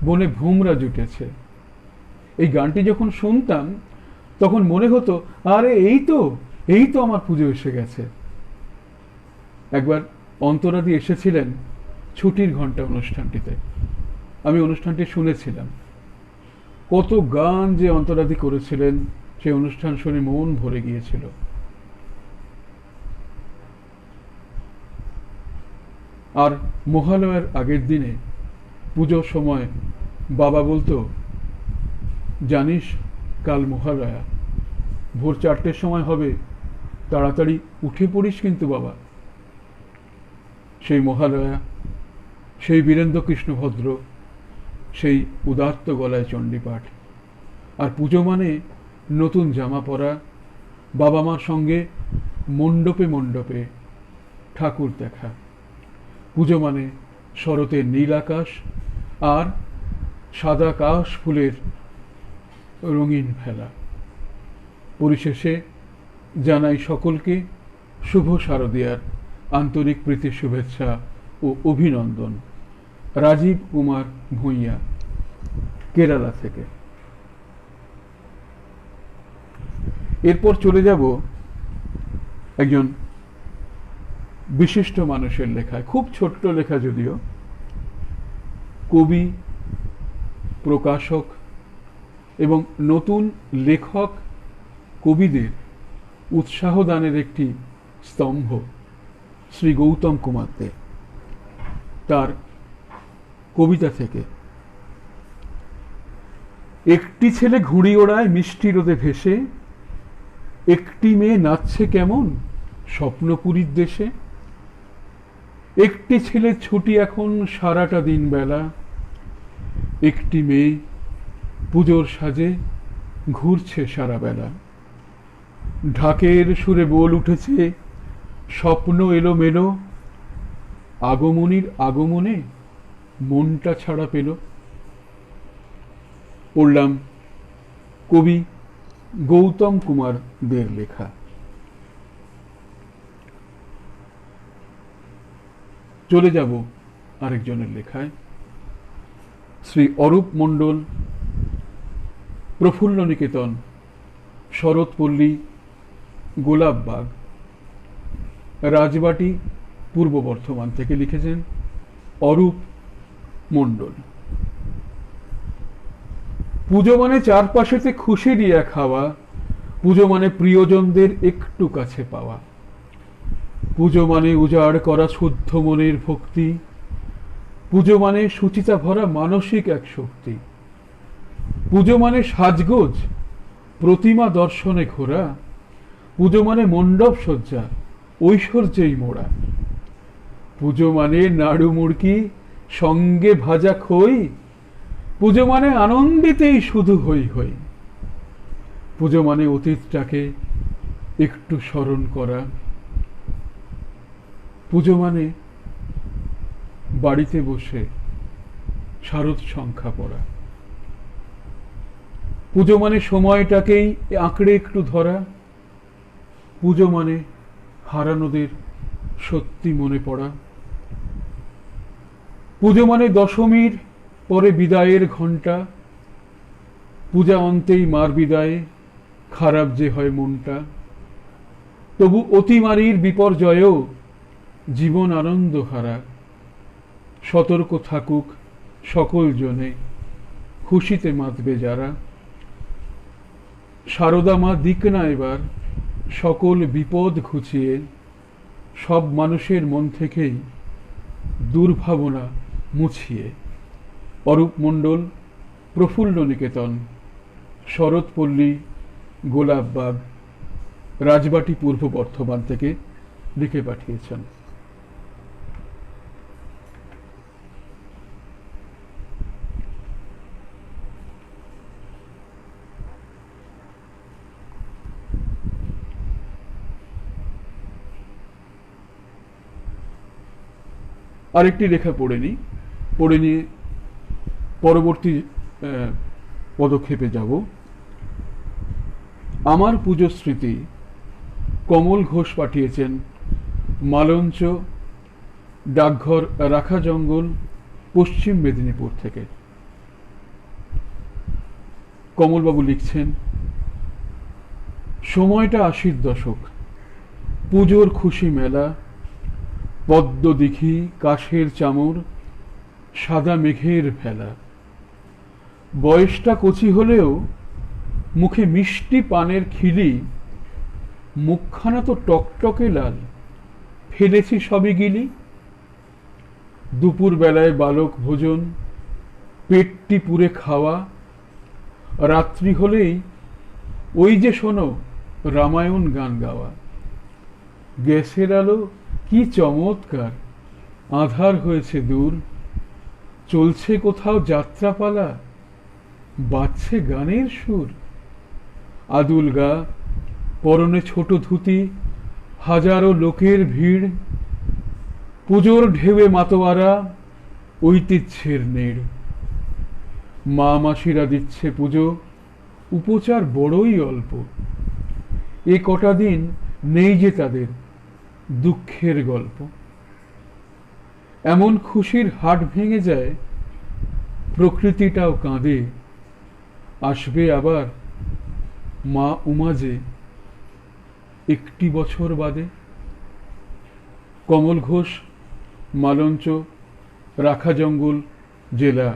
Speaker 1: বনে ভুমরা জুটেছে। এই গানটি যখন শুনতাম তখন মনে হতো, আরে এই তো আমার পুজো এসে গেছে। একবার অন্তরাদি এসেছিলেন ছুটির ঘন্টা অনুষ্ঠানটিতে। আমি অনুষ্ঠানটি শুনেছিলাম। কত গান যে অন্তরাদি করেছিলেন, সেই অনুষ্ঠান শুনে মন ভরে গিয়েছিল। আর মহালয়ার আগের দিনে পুজোর সময় বাবা বলতো, জানিস কাল মহালয়া, ভোর 4টের সময় হবে, তাড়াতাড়ি উঠে পড়িস কিন্তু বাবা। সেই মহালয়া, সেই বীরেন্দ্র কৃষ্ণ ভদ্র, সেই উদাত্ত গলায় চণ্ডীপাঠ। আর পুজো মানে নতুন জামা পরা, বাবা মার সঙ্গে মণ্ডপে মণ্ডপে ঠাকুর দেখা। পুজো মানে শরতের নীল আকাশ আর সাদা কাশ ফুলের রঙিন ভেলা। পরিশেষে জানাই সকলকে শুভ শারদীয়ার আন্তরিক প্রীতির শুভেচ্ছা ও অভিনন্দন। রাজীব কুমার ভূঁইয়া, কেরালা থেকে। এরপর চলে যাব একজন বিশিষ্ট মানুষের লেখায়, খুব ছোট্ট লেখা যদিও, কবি, প্রকাশক এবং নতুন লেখক কবিদের উৎসাহ দানের একটি স্তম্ভ শ্রী গৌতম কুমার দে। তার কবিতা থেকে, একটি ছেলে ঘুড়ি ওড়ায় মিষ্টি রোদে ভেসে, একটি মেয়ে নাচছে কেমন স্বপ্নপুরীর দেশে, একটি ছেলে ছুটি এখন সারাটা দিন বেলা, একটি মেয়ে পুজোর সাজে ঘুরছে সারা বেলা, ঢাকের সুরে বল উঠেছে স্বপ্ন এলো মেলো, আগমনীর আগমনে মনটা ছাড়া পেল। পড়লাম কবি গৌতম কুমার দের লেখা। চলে যাব আরেকজনের লেখায়, শ্রী অরূপ মণ্ডল, প্রফুল্ল নিকেতন, শরৎপল্লী, গোলাপবাগ, রাজবাটি, পূর্ব বর্ধমান থেকে লিখেছেন অরূপ মণ্ডল। পুজো মানে চারপাশেতে খুশি রিয়া খাওয়া, পুজো মানে প্রিয়জনদের একটু কাছে পাওয়া, পুজো মানে উজাড় করা শুদ্ধ মনের ভক্তি, পুজো মানে সুচিতা ভরা মানসিক এক শক্তি, পুজো মানে সাজগোজ প্রতিমা দর্শনে ঘোরা, পুজো মানে মণ্ডপ সজ্জা ঐশ্বর্যেই মোড়া, পুজো মানে নাড়ু মুড়কি সঙ্গে ভাজা খই, পুজো মানে আনন্দিতেই শুধু হই হই, পুজো মানে অতীতটাকে একটু স্মরণ করা, পুজো মানে বাড়িতে বসে শারদ সংখ্যা পড়া, পুজো মানে সময়টাকেই আঁকড়ে একটু ধরা, পুজো মানে হারানোদের সত্যি মনে পড়া, পুজো মানে দশমীর পরে বিদায়ের ঘণ্টা, পূজা অন্তেই মার বিদায়ে খারাপ যে হয় মনটা, তবু অতিমারির বিপর্যয়েও জীবন আনন্দ হারা, সতর্ক থাকুক সকল জনে খুশিতে মাতবে যারা, সারদা মা দিক না এবার সকল বিপদ ঘুচিয়ে, সব মানুষের মন থেকেই দুর্ভাবনা মুছিয়ে। অরূপ মণ্ডল, প্রফুল্ল নিকেতন, শরৎপল্লী, গোলাপবাগ, রাজবাটি, পূর্ব বর্ধমান থেকে লিখে পাঠিয়েছেন। আরেকটি লেখা পড়ে নিয়ে পরবর্তী পদক্ষেপে যাব। আমার পুজো স্মৃতি, কমল ঘোষ পাঠিয়েছেন মালঞ্চ, ডাকঘর রাখা জঙ্গল, পশ্চিম মেদিনীপুর থেকে। কমলবাবু লিখছেন, সময়টা ৮০-র দশক, পুজোর খুশি মেলা, পদ্ম দিঘি, কাশের চামর, সাদা মেঘের ভেলা, বয়সটা কচি হলেও মুখে মিষ্টি পানের খিলি, মুখখানা তো টকটকে লাল, ফেলেছি সবই গিলি, দুপুর বেলায় বালক ভোজন, পেটটি পুরে খাওয়া, রাত্রি হলেই ওই যে শোনো রামায়ণ গান গাওয়া, গ্যাসের আলো কি চমৎকার, আঁধার হয়েছে দূর, চলছে কোথাও যাত্রাপালা, বাজছে গানের সুর, আদুল গা, পরনে ছোট ধুতি, হাজারো লোকের ভিড়, পুজোর ঢেউয়ে মাতোয়ারা, ঐতিহ্যের নেড়, মা মাসিরা দিচ্ছে পুজো, উপচার বড়ই অল্প, এ কটা দিন নেই যে তাদের দুঃখের গল্প, এমন খুশির হাট ভেঙে যায়, প্রকৃতিটাও কাঁদে। আসবে আবার মা উমা যে 1 বছর বাদে। কমল ঘোষ, মালঞ্চ, রাখাজঙ্গল জেলা,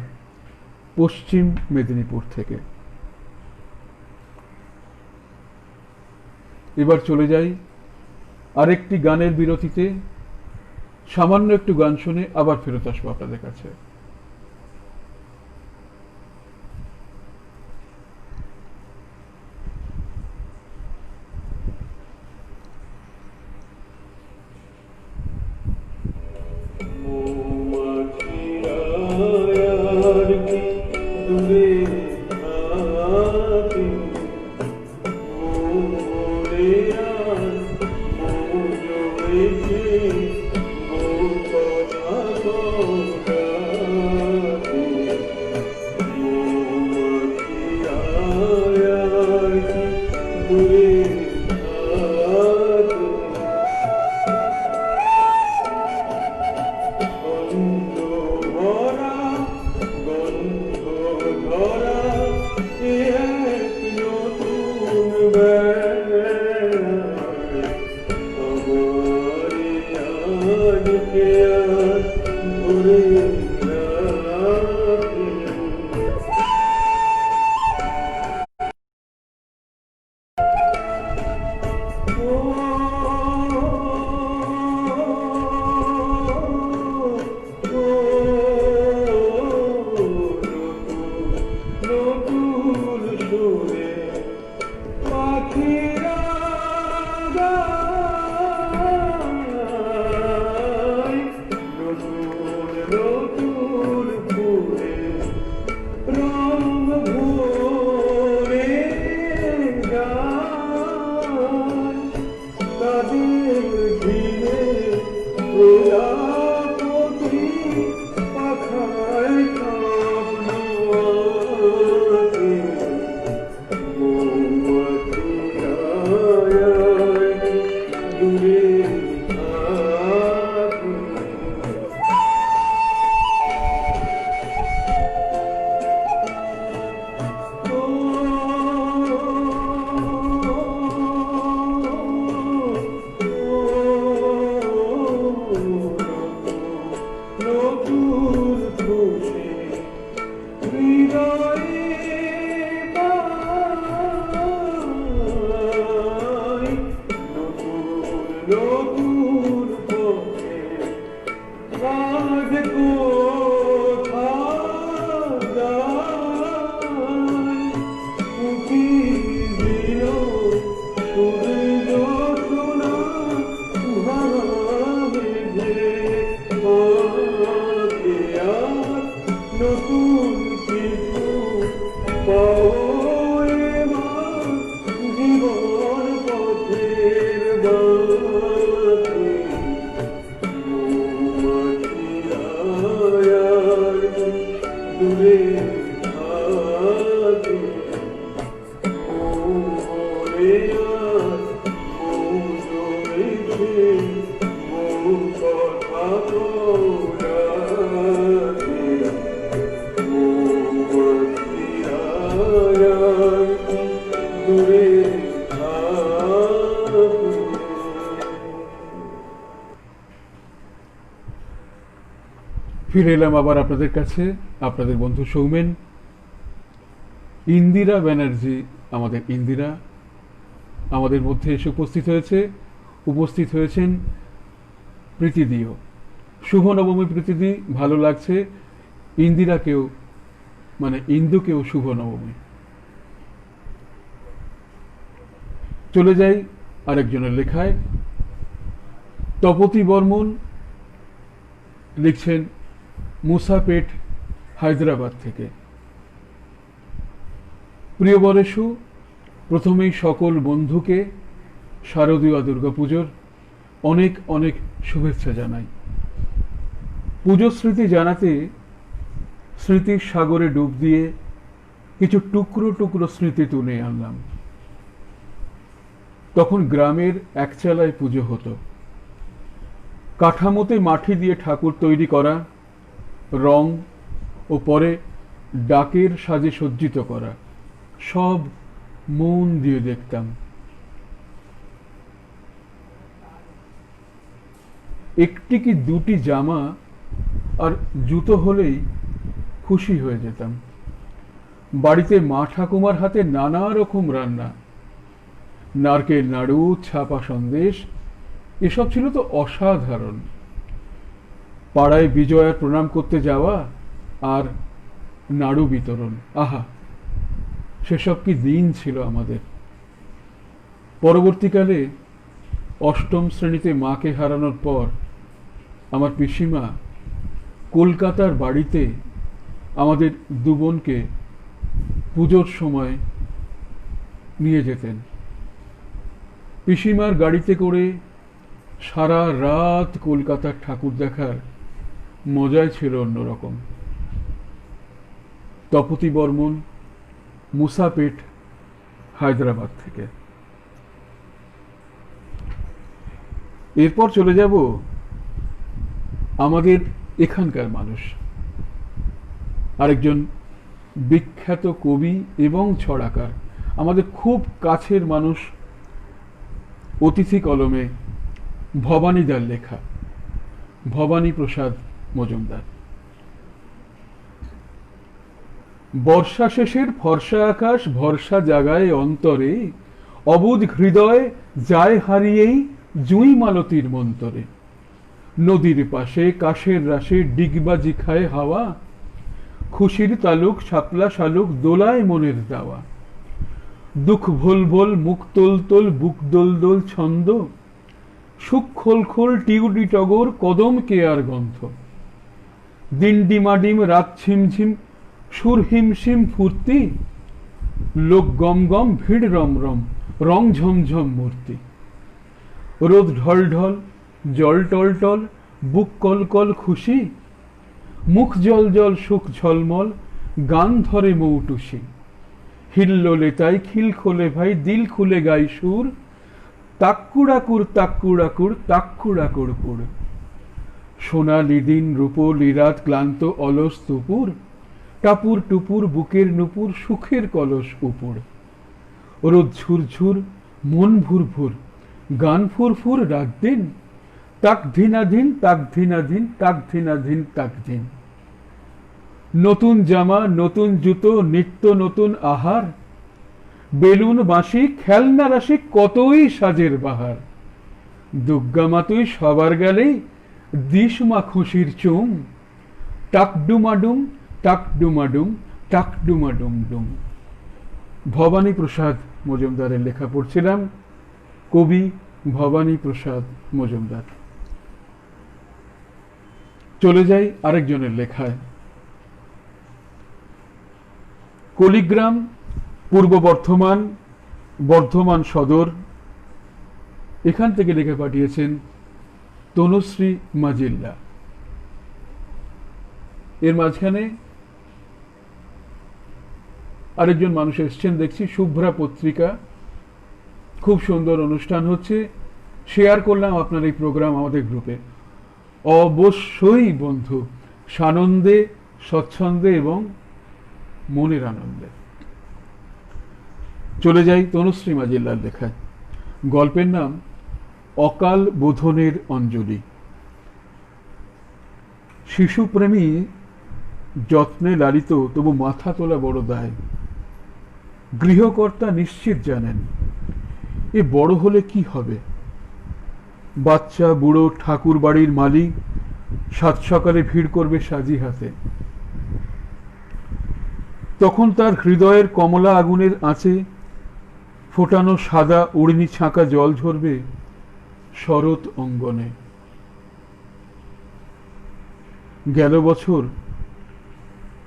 Speaker 1: পশ্চিম মেদিনীপুর থেকে। এবার চলে যাই আরেকটি গানের বিরতিতে। সামান্য একটু গান শুনে আবার ফেরত আসবো আপনাদের কাছে।
Speaker 2: মৌমাছিরা আর কি দূরে থাকে, মৌরে আর মৌ জমেছে, মৌ কথা ডাকে। মৌমাছিরা আর কি দূরে থাকে, গন্ধ ভরা গন্ধ ধরা এ এক নতুন বেড়ায়, আমারে আজকে আর ধরে রাখে। নতুন সুরে পাখিরা গায়, নতুন নতুন ফুলে রং ভরে যায়, তাদের ঘিরে প্রজাপতি পাখায় খাবলো আছে। মৌমাছিরা দূরে থাকে, নতুন খুশি হৃদয়ে পাই, নতুন নতুন পথে আজ কোথায় যাই, উকি দিল সূর্য সোনা ভাবে থাকে, আর নতুন কিছু পাও এবার জীবন পথের বাঁকে। মৌমাছিরা দূরে থাকে, মৌরে আর মৌ জমেছে, মৌ কথা ডাকে। মৌমাছিরা দূরে থাকে।
Speaker 1: ফিরে এলাম আবার আপনাদের কাছে, আপনাদের বন্ধু সৌমেন। ইন্দিরা ব্যানার্জি, আমাদের ইন্দিরা আমাদের মধ্যে এসে উপস্থিত হয়েছেন প্রীতিদিও। শুভ নবমী প্রীতিদি, ভালো লাগছে। ইন্দিরাকেও মানে ইন্দুকেও শুভ নবমী। চলে যাই আরেকজনের লেখায়। তপতি বর্মন লিখছেন মুসাপেট, হায়দ্রাবাদ থেকে। প্রিয় বরেশু, প্রথমেই সকল বন্ধুকে শারদীয় দুর্গাপুজোর অনেক অনেক শুভেচ্ছা জানাই। পুজোর স্মৃতি জানাতে স্মৃতির সাগরে ডুব দিয়ে কিছু টুকরো টুকরো স্মৃতি তুলে আনলাম। তখন গ্রামের একচালায় পুজো হতো। কাঠামোতে মাটি দিয়ে ঠাকুর তৈরি করা, রং ও পরে ডাকের সাজে সজ্জিত করা, সব মন দিয়ে দেখতাম। একটি কি দুটি জামা আর জুতো হলেই খুশি হয়ে যেতাম। বাড়িতে মা ঠাকুমার হাতে নানা রকম রান্না, নারকেল নাড়ু, ছাপা সন্দেশ, এসব ছিল তো অসাধারণ। পাড়ায় বিজয়ার প্রণাম করতে যাওয়া আর নাড়ু বিতরণ, আহা, সেসব কি দিন ছিল আমাদের। পরবর্তীকালে অষ্টম শ্রেণীতে মাকে হারানোর পর আমার পিসিমা কলকাতার বাড়িতে আমাদের দু বোনকে পুজোর সময় নিয়ে যেতেন। পিসিমার গাড়িতে করে সারা রাত কলকাতার ঠাকুর দেখার মজাই ছিল অন্যরকম। তপতি বর্মন, মুসাপেট, হায়দ্রাবাদ থেকে। এরপর চলে যাব আমাদের এখানকার মানুষ, আরেকজন বিখ্যাত কবি এবং ছড়াকার, আমাদের খুব কাছের মানুষ, অতিথি কলমে ভবানীদার লেখা ভবানী প্রসাদ মজুমদার। বর্ষা শেষের ফর্সা আকাশ ভরসা জাগায় অন্তরে, অবুধ হৃদয় যায় হারিয়েই জুঁই মালতীর মন্তরে। নদীর পাশে কাশের রাশে ডিগবাজি খায় হাওয়া, খুশির তালুক শাপলা শালুক দোলায় মনের দাওয়া। দুঃখ ভোল ভোল মুখ তোল তোল বুক দোল দোল ছন্দ, সুখ খোল খোল টিউডি টগর কদম কেয়ার গন্ধ। দিন ডিমাডিম রাত ঝিমঝিম সুর হিমশিম ফুর্তি, লোক গম গম ভিড় রম রম রং ঝমঝম মূর্তি। রোদ ঢল ঢল জল টল টল বুক কল কল খুশি, মুখ জল জল সুখ ঝলমল গান ধরে মৌটুসি। হিল্লোলে তাই খিল খোলে ভাই দিল খুলে গাই সুর, তাক্কুড়াকুর তাক্কুড়াকুর তাক্কুড়াকুর পুর। সোনালি দিন রূপলি রাত ক্লান্ত অলস দুপুর, টাপুর টুপুর বুকের নুপুর সুখের কলস উপর। রোদ ঝুরঝুর মন ভুরভুর গান ফুরফুর রাত দিন, তাক ধিনাধীন তাক ধিনাধীন তাক ধিনাধীন তাক দিন। নতুন জামা নতুন জুতো নিত্য নতুন আহার, বেলুন বাঁশি খেলনা রাশি কতই সাজের বাহার। দুর্গা মা তুই সবার গেলেই দিস মা খুশির চুম, টাক ডুমাডুম টাক ডুমাডুম টাক ডুমাডুম ডুম। ভবানী প্রসাদ মজুমদারের লেখা পড়ছিলাম, কবি ভবানী প্রসাদ মজুমদার। চলে যাই আরেকজনের লেখায়। কলিগ্রাম, পূর্ব বর্ধমান, বর্ধমান সদর, এখান থেকে লিখে পাঠিয়েছেন তনুশ্রী মাজিল্লা। এর মাঝখানে আরেকজন মানুষ এসছেন দেখছি, শুভ্রা পত্রিকা, খুব সুন্দর অনুষ্ঠান হচ্ছে, শেয়ার করলাম আপনার এই প্রোগ্রাম আমাদের গ্রুপে। অবশ্যই বন্ধু, সানন্দে স্বচ্ছন্দে এবং মনের আনন্দে। চলে যাই তনুশ্রী মাজিল্লার লেখায়। গল্পের নাম অকাল বোধনের অঞ্জলি। শিশুপ্রেমী যত্নে লালিত, তবু মাথা তোলা বড় দায়। গৃহকর্তা নিশ্চিত জানেন এ বড় হলে কি হবে। বাচ্চা বুড়ো ঠাকুর বাড়ির মালিক সাত সকালে ভিড় করবে সাজি হাতে। তখন তার হৃদয়ের কমলা আগুনের আঁচে ফোটানো সাদা উড়নি ছাঁকা জল ঝরবে শরৎ অঙ্গনে। গেল বছর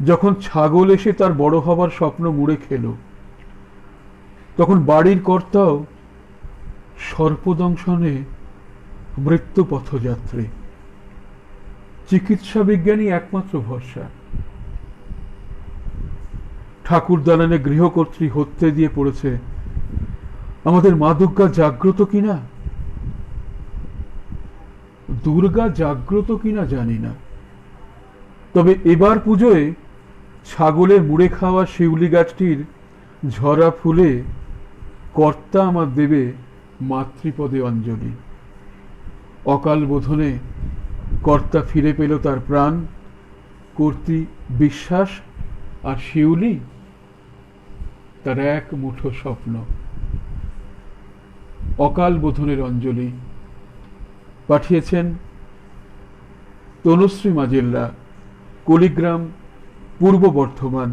Speaker 1: যখন ছাগল এসে তার বড় হবার স্বপ্ন মুড়ে খেল, তখন বাড়ির কর্তাও সর্পদংশনে মৃত্যু পথযাত্রী। চিকিৎসা বিজ্ঞানী একমাত্র ভরসা। ঠাকুর দালানে গৃহকর্ত্রী হত্যে দিয়ে পড়েছে। আমাদের মা দুর্গা জাগ্রত কিনা? দুর্গা জাগ্রত কিনা জানি না, তবে এবার পুজোয় ছাগলের মুড়ে খাওয়া শিউলি গাছটির ঝরা ফুলে কর্তা আমার দেবে মাতৃপদে অঞ্জলি। অকাল বোধনে কর্তা ফিরে পেল তার প্রাণ, কর্তৃ বিশ্বাস আর শিউলি তার এক মুঠো স্বপ্ন। অকাল বোধনের অঞ্জলি পাঠিয়েছেন তনুশ্রী মাজেল্লা, কুড়িগ্রাম, পূর্ব বর্ধমান,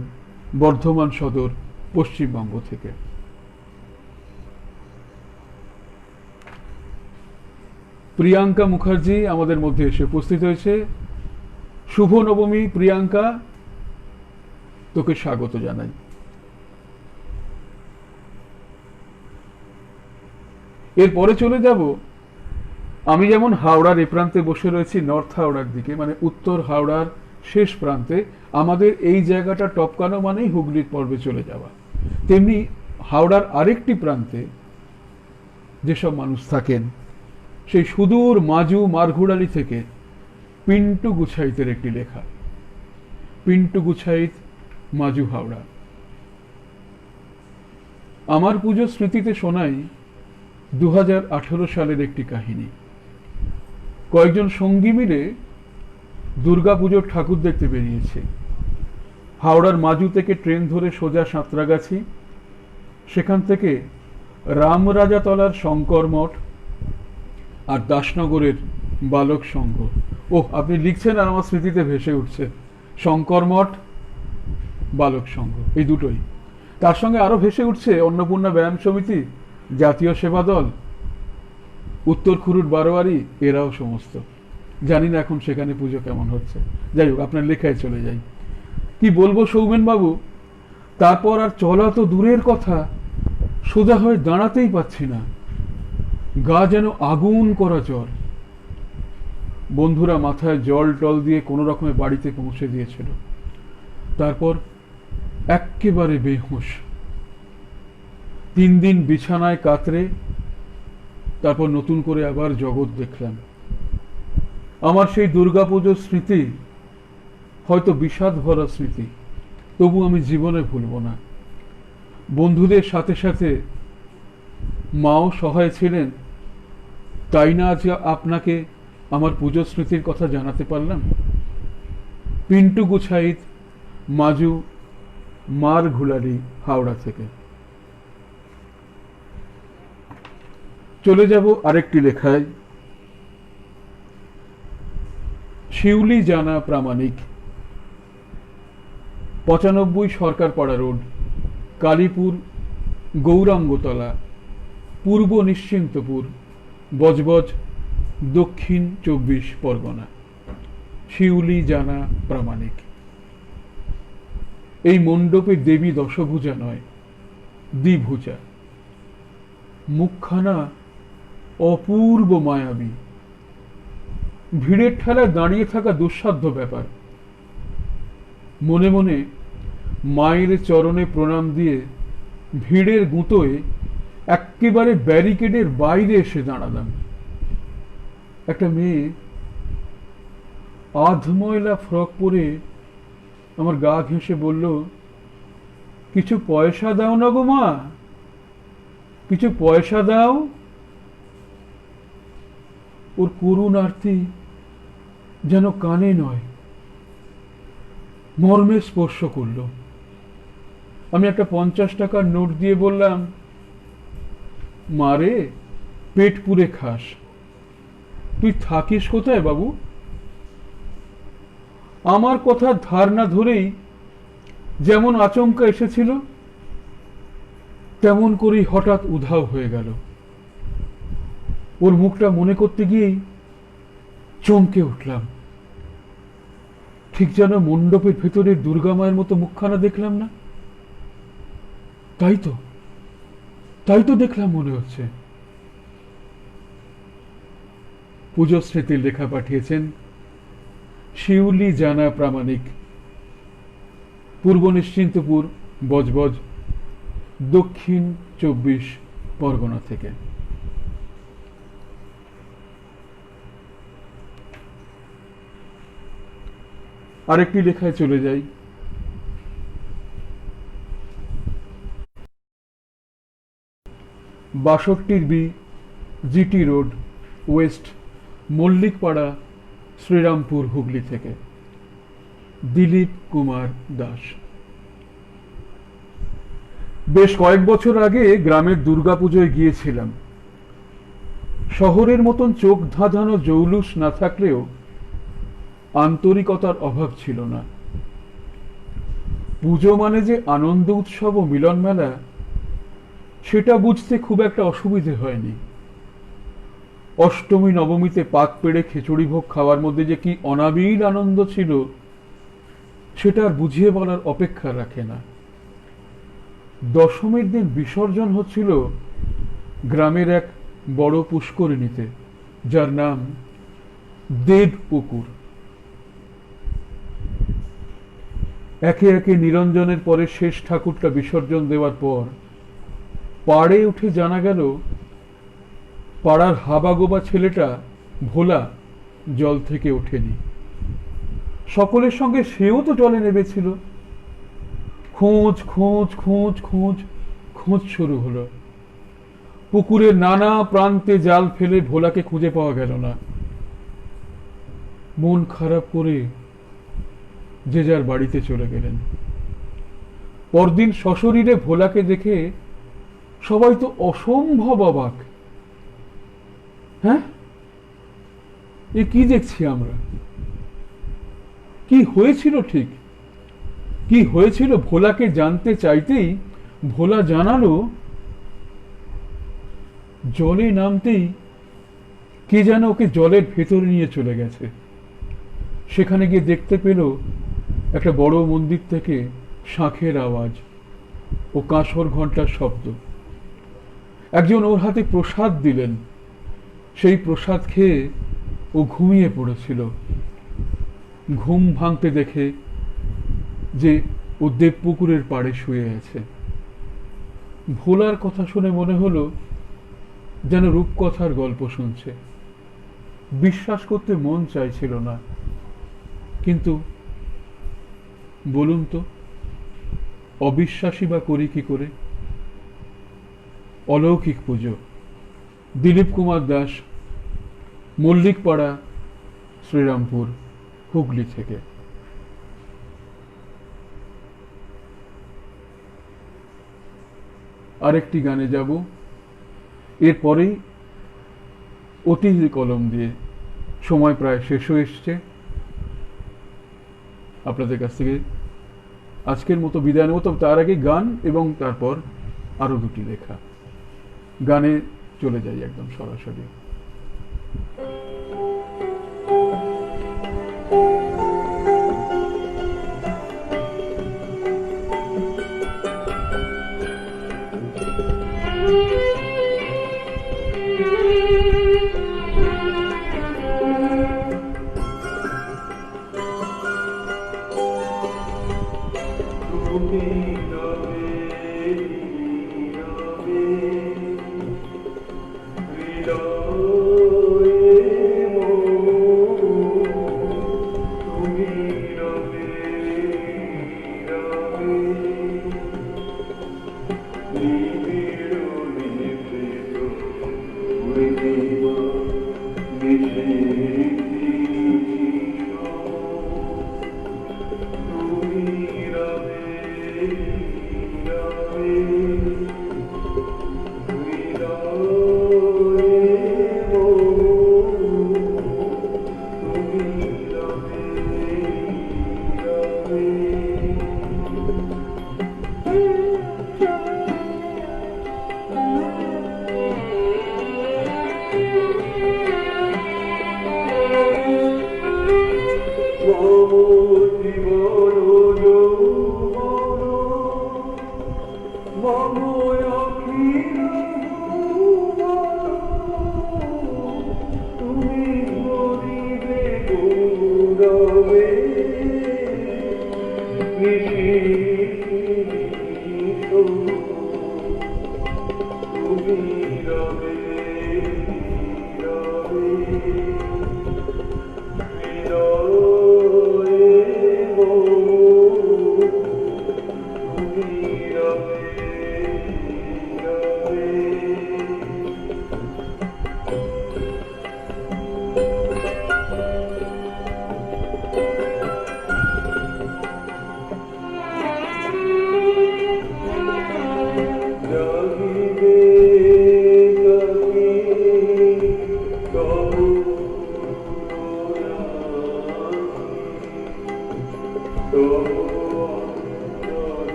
Speaker 1: বর্ধমান সদর, পশ্চিমবঙ্গ থেকে। প্রিয়াঙ্কা মুখার্জি আমাদের মধ্যে এসে উপস্থিত হয়েছে। শুভ নবমী প্রিয়াঙ্কা, তোকে স্বাগত জানাই। এরপরে চলে যাব, আমি যেমন হাওড়ার এ প্রান্তে বসে রয়েছি নর্থ হাওড়ার দিকে, মানে উত্তর হাওড়ার শেষ প্রান্তে, আমাদের এই জায়গাটা টপকানো মানেই হুগলির পর্বে চলে যাওয়া, তেমনি হাওড়ার আরেকটি প্রান্তে যেসব মানুষ থাকেন, সেই সুদূর মাজু মারঘুড়ালি থেকে পিন্টু গুছাইতের একটি লেখা। পিন্টু গুছাইত, মাজু, হাওড়া। আমার পুজোর স্মৃতিতে শোনাই 2018 সালের একটি কাহিনী। কয়েকজন সঙ্গী মিলে দুর্গাপুজোর ঠাকুর দেখতে বেরিয়েছে। হাওড়ার মাজু থেকে ট্রেন ধরে সোজা সাঁতরাগাছি, সেখান থেকে রামরাজাতলার শঙ্কর মঠ আর দাসনগরের বালক সংঘ। ও, আপনি লিখছেন আর আমার স্মৃতিতে ভেসে উঠছে শঙ্কর মঠ, বালক সংঘ, এই দুটোই। তার সঙ্গে আরো ভেসে উঠছে অন্নপূর্ণা ব্যায়াম সমিতি, জাতীয় সেবা দল, উত্তর খুরুট বারোয়ারি, এরাও সমস্ত। জানি না এখন সেখানে পুজো কেমন হচ্ছে। যাই হোক, আপনার লেখায় চলে যাই। কি বলবো সৌমেন বাবু, তারপর আর চলা তো দূরের কথা, সোজা হয়ে দাঁড়াতেই পাচ্ছি না, গা যেন আগুন করা জ্বর। বন্ধুরা মাথায় জল টল দিয়ে কোনো রকমে বাড়িতে পৌঁছে দিয়েছিল। তারপর এক্কেবারে বেহুঁশ, 3 দিন বিছানায় কাতরে, তারপর নতুন করে আবার জগৎ দেখলাম। আমার সেই দুর্গাপুজোর স্মৃতি হয়তো বিষাদ ভরা স্মৃতি, তবু আমি জীবনে ভুলব না। বন্ধুদের সাথে সাথে মাও সহায় ছিলেন, তাই না আজ আপনাকে আমার পুজোর স্মৃতির কথা জানাতে পারলাম। পিন্টু গুছাইত, মাজু, মারঘুলারি, হাওড়া থেকে। চলে যাব আরেকটি লেখায়। শিউলি জানা প্রামাণিক, 95 সরকারপাড়া রোড, কালীপুর, গৌরাঙ্গতলা, পূর্ব নিশ্চিন্তপুর, বজবজ, দক্ষিণ 24 পরগনা। শিউলি জানা প্রামাণিক। এই মণ্ডপে দেবী দশভুজা নয়, দ্বিভুজা। মুখখানা অপূর্ব মায়াবী। ভিড়ের ঠেলায় দাঁড়িয়ে থাকা দুঃসাধ্য ব্যাপার। মনে মনে মায়ের চরণে প্রণাম দিয়ে ভিড়ের গুঁতোয় একেবারে ব্যারিকেডের বাইরে এসে দাঁড়ালাম। একটা মেয়ে আধময়লা ফ্রক পরে আমার গা ঘেঁষে বলল, কিছু পয়সা দাও না গো মা, কিছু পয়সা দাও। ওর করুণ আরতি যেন কানে নয়, মর্মে স্পর্শ করল। আমি একটা 50 টাকার নোট দিয়ে বললাম, মারে পেট পুরে খাস, তুই থাকিস কোথায় বাবু? আমার কথা ধার না ধরেই যেমন আচমকা এসেছিল তেমন করেই হঠাৎ উধাও হয়ে গেল। ওর মুখটা মনে করতে গিয়েই চমকে উঠলাম। ঠিক যেন মণ্ডপের ভেতরে দুর্গা মায়ের মতো মুখখানা দেখলাম না। তাই তো দেখলাম মনে হচ্ছে। পুজো স্মৃতির লেখা পাঠিয়েছেন শিউলি জানা প্রামাণিক, পূর্ব নিশ্চিন্তপুর, বজবজ, দক্ষিণ 24 পরগনা থেকে। আরেকটি লেখায় চলে যাই। বাষট্টির B, GT road west, Mallickpara, Serampore, Hooghly থেকে দিলীপ কুমার দাস। বেশ কয়েক বছর আগে গ্রামের দুর্গাপুজোয় গিয়েছিলাম। শহরের মতন চোখ ধাঁধানো জৌলুস না থাকলেও আন্তরিকতার অভাব ছিল না। পুজো মানে যে আনন্দ উৎসব ও মিলন মেলা, সেটা বুঝতে খুব একটা অসুবিধে হয়নি। অষ্টমী নবমীতে পাক পেড়ে খিচুড়ি ভোগ খাওয়ার মধ্যে যে কি অনাবিল আনন্দ ছিল, সেটা আর বুঝিয়ে বলার অপেক্ষা রাখে না। দশমীর দিন বিসর্জন হচ্ছিল গ্রামের এক বড় পুষ্করিণীতে, যার নাম দেবপুকুর। একে একে নিরঞ্জনের পরে শেষ ঠাকুরটা বিসর্জন দেওয়ার পর পাড়ে উঠে জানা গেল পাড়ার হাবাগোবা ছেলেটা ভোলা জল থেকে ওঠেনি। সকলের সঙ্গে সেও তো জলে নেমেছিল। খোঁজ খোঁজ খোঁজ খোঁজ খোঁজ শুরু হলো। পুকুরের নানা প্রান্তে জাল ফেলে ভোলাকে খুঁজে পাওয়া গেল না। মন খারাপ করে যে যার বাড়িতে চলে গেলেন। পরদিন সশরীরে ভোলাকে দেখে সবাই তো অসম্ভব অবাক। হ্যাঁ, এ কি দেখছি আমরা? কি হয়েছিল ঠিক? কি হয়েছিল ভোলাকে জানতে চাইতেই ভোলা জানালো, জলে নামতেই কে যেন ওকে জলের ভেতরে নিয়ে চলে গেছে। সেখানে গিয়ে দেখতে পেল একটা বড় মন্দির থেকে শাঁখের আওয়াজ ও কাঁসর ঘণ্টার শব্দ। একজন ওর হাতে প্রসাদ দিলেন। সেই প্রসাদ খেয়ে ও ঘুমিয়ে পড়েছিল। ঘুম ভাঙতে দেখে যে ও দেবপুকুরের পাড়ে শুয়ে আছে। ভোলার কথা শুনে মনে হলো যেন রূপকথার গল্প শুনছে। বিশ্বাস করতে মন চাইছিল না। কিন্তু বলুন তো, অবিশ্বাসী বা করি কি করে? অলৌকিক পুজো। দিলীপ কুমার দাস, মল্লিকপাড়া, শ্রীরামপুর, হুগলি থেকে। আরেকটি গানে যাব, এরপরেই অতিথি কলম দিয়ে। সময় প্রায় শেষ হয়ে এসছে। আপনাদের কাছ থেকে আজকের মতো বিদায় নেব। তবে তার আগে গান এবং তারপর আরো দুটি লেখা। গানে চলে যাই একদম সরাসরি।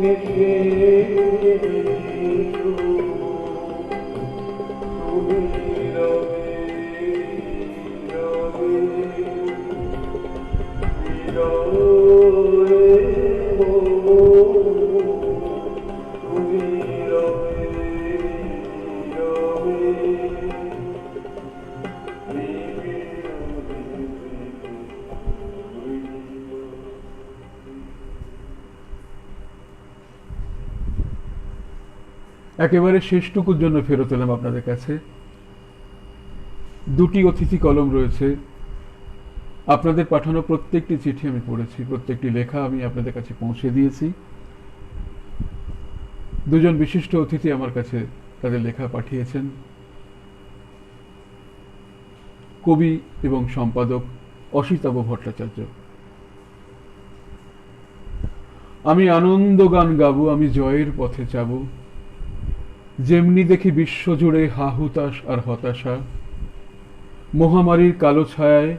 Speaker 2: হেসে তুমি রবে রবে বিরয়ে তুমি রবে
Speaker 1: একেবারে শেষটুকুর জন্য ফেরত এলাম আপনাদের কাছে। দুটি অতিথি কলম রয়েছে। আপনাদের পাঠানো প্রত্যেকটি চিঠি আমি পড়েছি, প্রত্যেকটি লেখা আমি আপনাদের কাছে পৌঁছে দিয়েছি। দুজন বিশিষ্ট অতিথি আমার কাছে তাদের লেখা পাঠিয়েছেন। কবি এবং সম্পাদক অসিতাভ ভট্টাচার্য। আমি আনন্দ গান গাবো, আমি জয়ের পথে যাব, যেমনি দেখি বিশ্বজুড়ে হাহুতাশ আর হতাশা, মহামারীর কালো ছায়ায়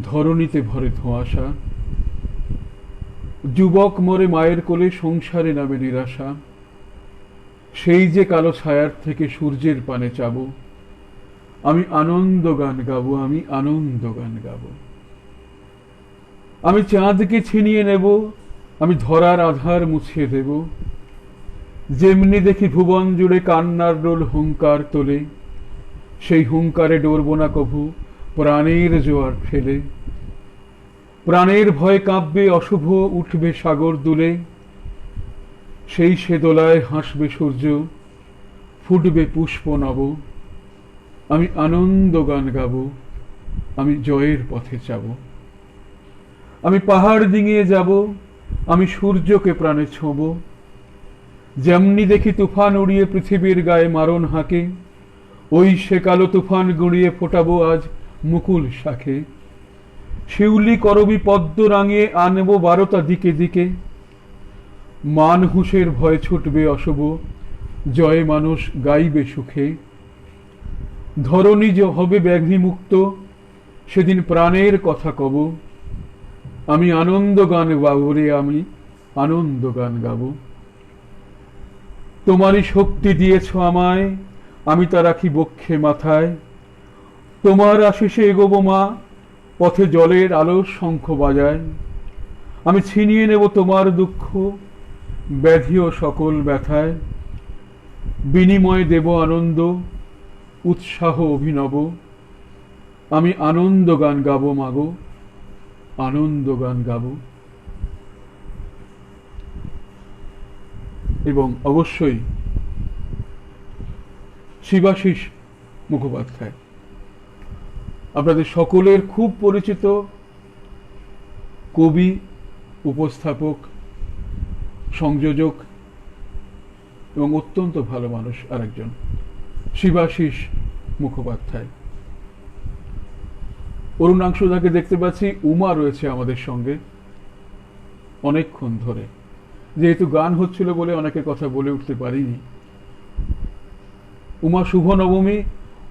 Speaker 1: ধরণীতে ভরে ধোঁয়াশা, যুবক মরে মায়ের কোলে, সংসারে নামে নিরাশা, সেই যে কালো ছায়ার থেকে সূর্যের পানে চাব, আমি আনন্দ গান গাবো, আমি আনন্দ গান গাবো। আমি চাঁদকে ছিনিয়ে নেব, আমি ধরার আধার মুছিয়ে দেব, যেমনি দেখি ভুবন জুড়ে কান্নার রোল হুঙ্কার তোলে, সেই হুঙ্কারে ডরব না কভু প্রাণের জোয়ার ফেলে, প্রাণের ভয়ে কাঁপবে অশুভ, উঠবে সাগর দুলে, সেই সে দোলায় হাসবে সূর্য, ফুটবে পুষ্প নব, আমি আনন্দ গান গাবো, আমি জয়ের পথে যাব। আমি পাহাড় ডিঙিয়ে যাব, আমি সূর্যকে প্রাণে ছোঁব, যেমনি দেখি তুফান উড়িয়ে পৃথিবীর গায়ে মারণ হাঁকে, ওই সে কালো তুফান গুঁড়িয়ে ফোটাবো আজ মুকুল শাখে, শিউলি করবি পদ্ম রাঙিয়ে আনব বারোটা দিকে দিকে, মান হুঁশের ভয় ছুটবে অশুভ, জয়ে মানুষ গাইবে সুখে, ধরণী যে হবে ব্যাঘ্নি মুক্ত, সেদিন প্রাণের কথা কব, আমি আনন্দ গান গাবো রে, আমি আনন্দ গান গাবো। তোমারই শক্তি দিয়েছ আমায়, আমি তা রাখি বক্ষে মাথায়, তোমার আশিসে এগোবো মা, পথে জলের আলো শঙ্খ বাজায়, আমি ছিনিয়ে নেব তোমার দুঃখ, ব্যাধি ও সকল ব্যথায়, বিনিময়ে দেব আনন্দ, উৎসাহ অভিনব, আমি আনন্দ গান গাবো মাগো, আনন্দ গান গাবো। এবং অবশ্যই শিবাশিস মুখোপাধ্যায়, আপনাদের সকলের খুব পরিচিত কবি, উপস্থাপক, সংযোজক এবং অত্যন্ত ভালো মানুষ আরেকজন, শিবাশিস মুখোপাধ্যায়। অরুণাংশুদাকে দেখতে পাচ্ছি, উমা রয়েছে আমাদের সঙ্গে অনেকক্ষণ ধরে। যেহেতু গান হচ্ছিল বলে অনেকের কথা বলে উঠতে পারিনি। উমা, শুভ নবমী।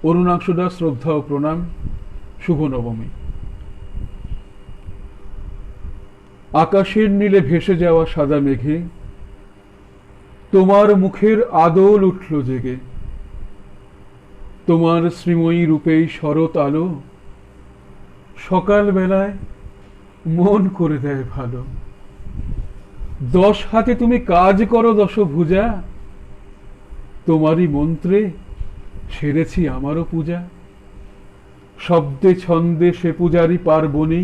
Speaker 1: অরুণাংশুদা, শ্রদ্ধা ও প্রণাম, শুভ নবমী। আকাশের নীলে ভেসে যাওয়া সাদা মেঘে তোমার মুখের আদল উঠল জেগে, তোমার শ্রীময়ী রূপেই শরৎ আলো, সকাল বেলায় মন করে দেয় ভালো। 10 হাতে তুমি কাজ করো দশভুজা, তোমারই মন্ত্রে সেরেছি আমারও পূজা। শব্দে ছন্দে সে পূজারি পার্বণী,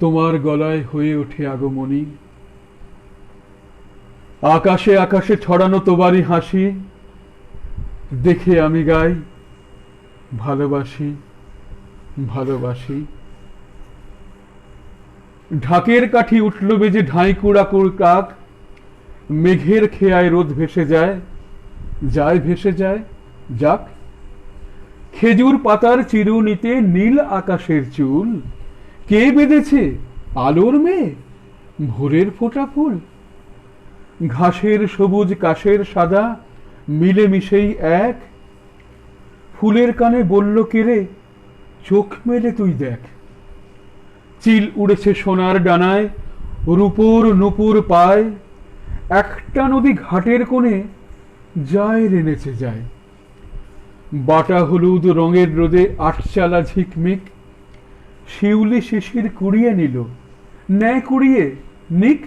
Speaker 1: তোমার গলায় হয়ে ওঠে আগমনী। আকাশে আকাশে ছড়ানো তোমারই হাসি, দেখে আমি গাই ভালোবাসি ভালোবাসি। ঢাকের কাঠি উঠল বেজে ঢাই কুড়াকুড় কাক, মেঘের খেয়ায় রোদ ভেসে যায়, যায় ভেসে যায় যাক। খেজুর পাতার চিরুনিতে নীল আকাশের চুল, কে বেঁধেছে আলোর মেয়ে ভোরের ফোঁটা ফুল। ঘাসের সবুজ কাশের সাদা মিলে মিশেই এক, ফুলের কানে বলল কেরে চোখ মেলে তুই দেখ। চিল উড়েছে সোনার ডানায়, রূপোর নূপুর পায়, একটা নদী ঘাটের কোণে যায় রে নেচে যায়। বাটা হলুদ রঙের রোদে আটচালা ঝিকমিক, শিউলি শিশির কুড়িয়ে নিল, ন্যায় কুড়িয়ে নিক।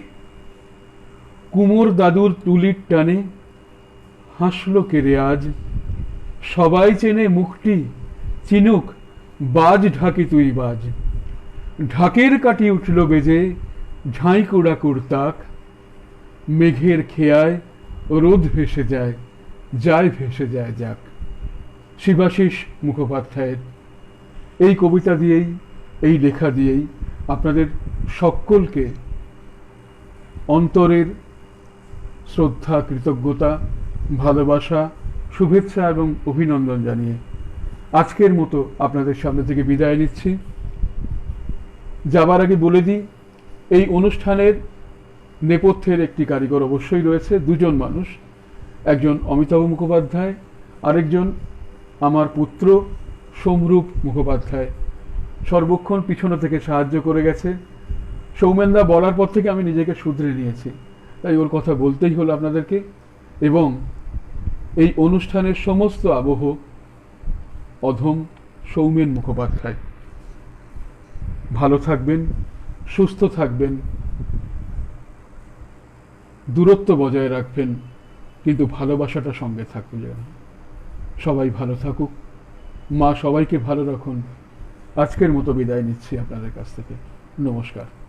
Speaker 1: কুমোর দাদুর তুলির টানে হাসলো কেড়ে আজ, সবাই চেনে মুখটি, চিনুক বাজ ঢাকি তুই বাজ। ঢাকের কাটি উঠল বেজে, ঝাঁই কুড়া কুড়তাক, মেঘের খেয়ায় রোদ ভেসে যায়, যায় ভেসে যায় যাক। শিবাশিস মুখোপাধ্যায়ের এই কবিতা দিয়েই, এই লেখা দিয়েই আপনাদের সকলকে অন্তরের শ্রদ্ধা, কৃতজ্ঞতা, ভালোবাসা, শুভেচ্ছা এবং অভিনন্দন জানিয়ে আজকের মতো আপনাদের সামনে থেকে বিদায় নিচ্ছি। যাবার আগে বলে দিই, এই অনুষ্ঠানের নেপথ্যের একটি কারিগর অবশ্যই রয়েছে, দুজন মানুষ, একজন অমিতাভ মুখোপাধ্যায়, আরেকজন আমার পুত্র সোমরূপ মুখোপাধ্যায়। সর্বক্ষণ পিছনে থেকে সাহায্য করে গেছে। সৌমেনদা বলার পর থেকে আমি নিজেকে শুধরে নিয়েছি, তাই ওর কথা বলতেই হলো আপনাদেরকে। এবং এই অনুষ্ঠানের সমস্ত আবহ অধম সৌমেন মুখোপাধ্যায়। ভালো থাকবেন, সুস্থ থাকবেন, দূরত্ব বজায় রাখবেন, কিন্তু ভালোবাসাটা সঙ্গে থাকবে যেন। সবাই ভালো থাকুক, মা সবাইকে ভালো রাখুন। আজকের মতো বিদায় নিচ্ছি আপনাদের কাছ থেকে। নমস্কার।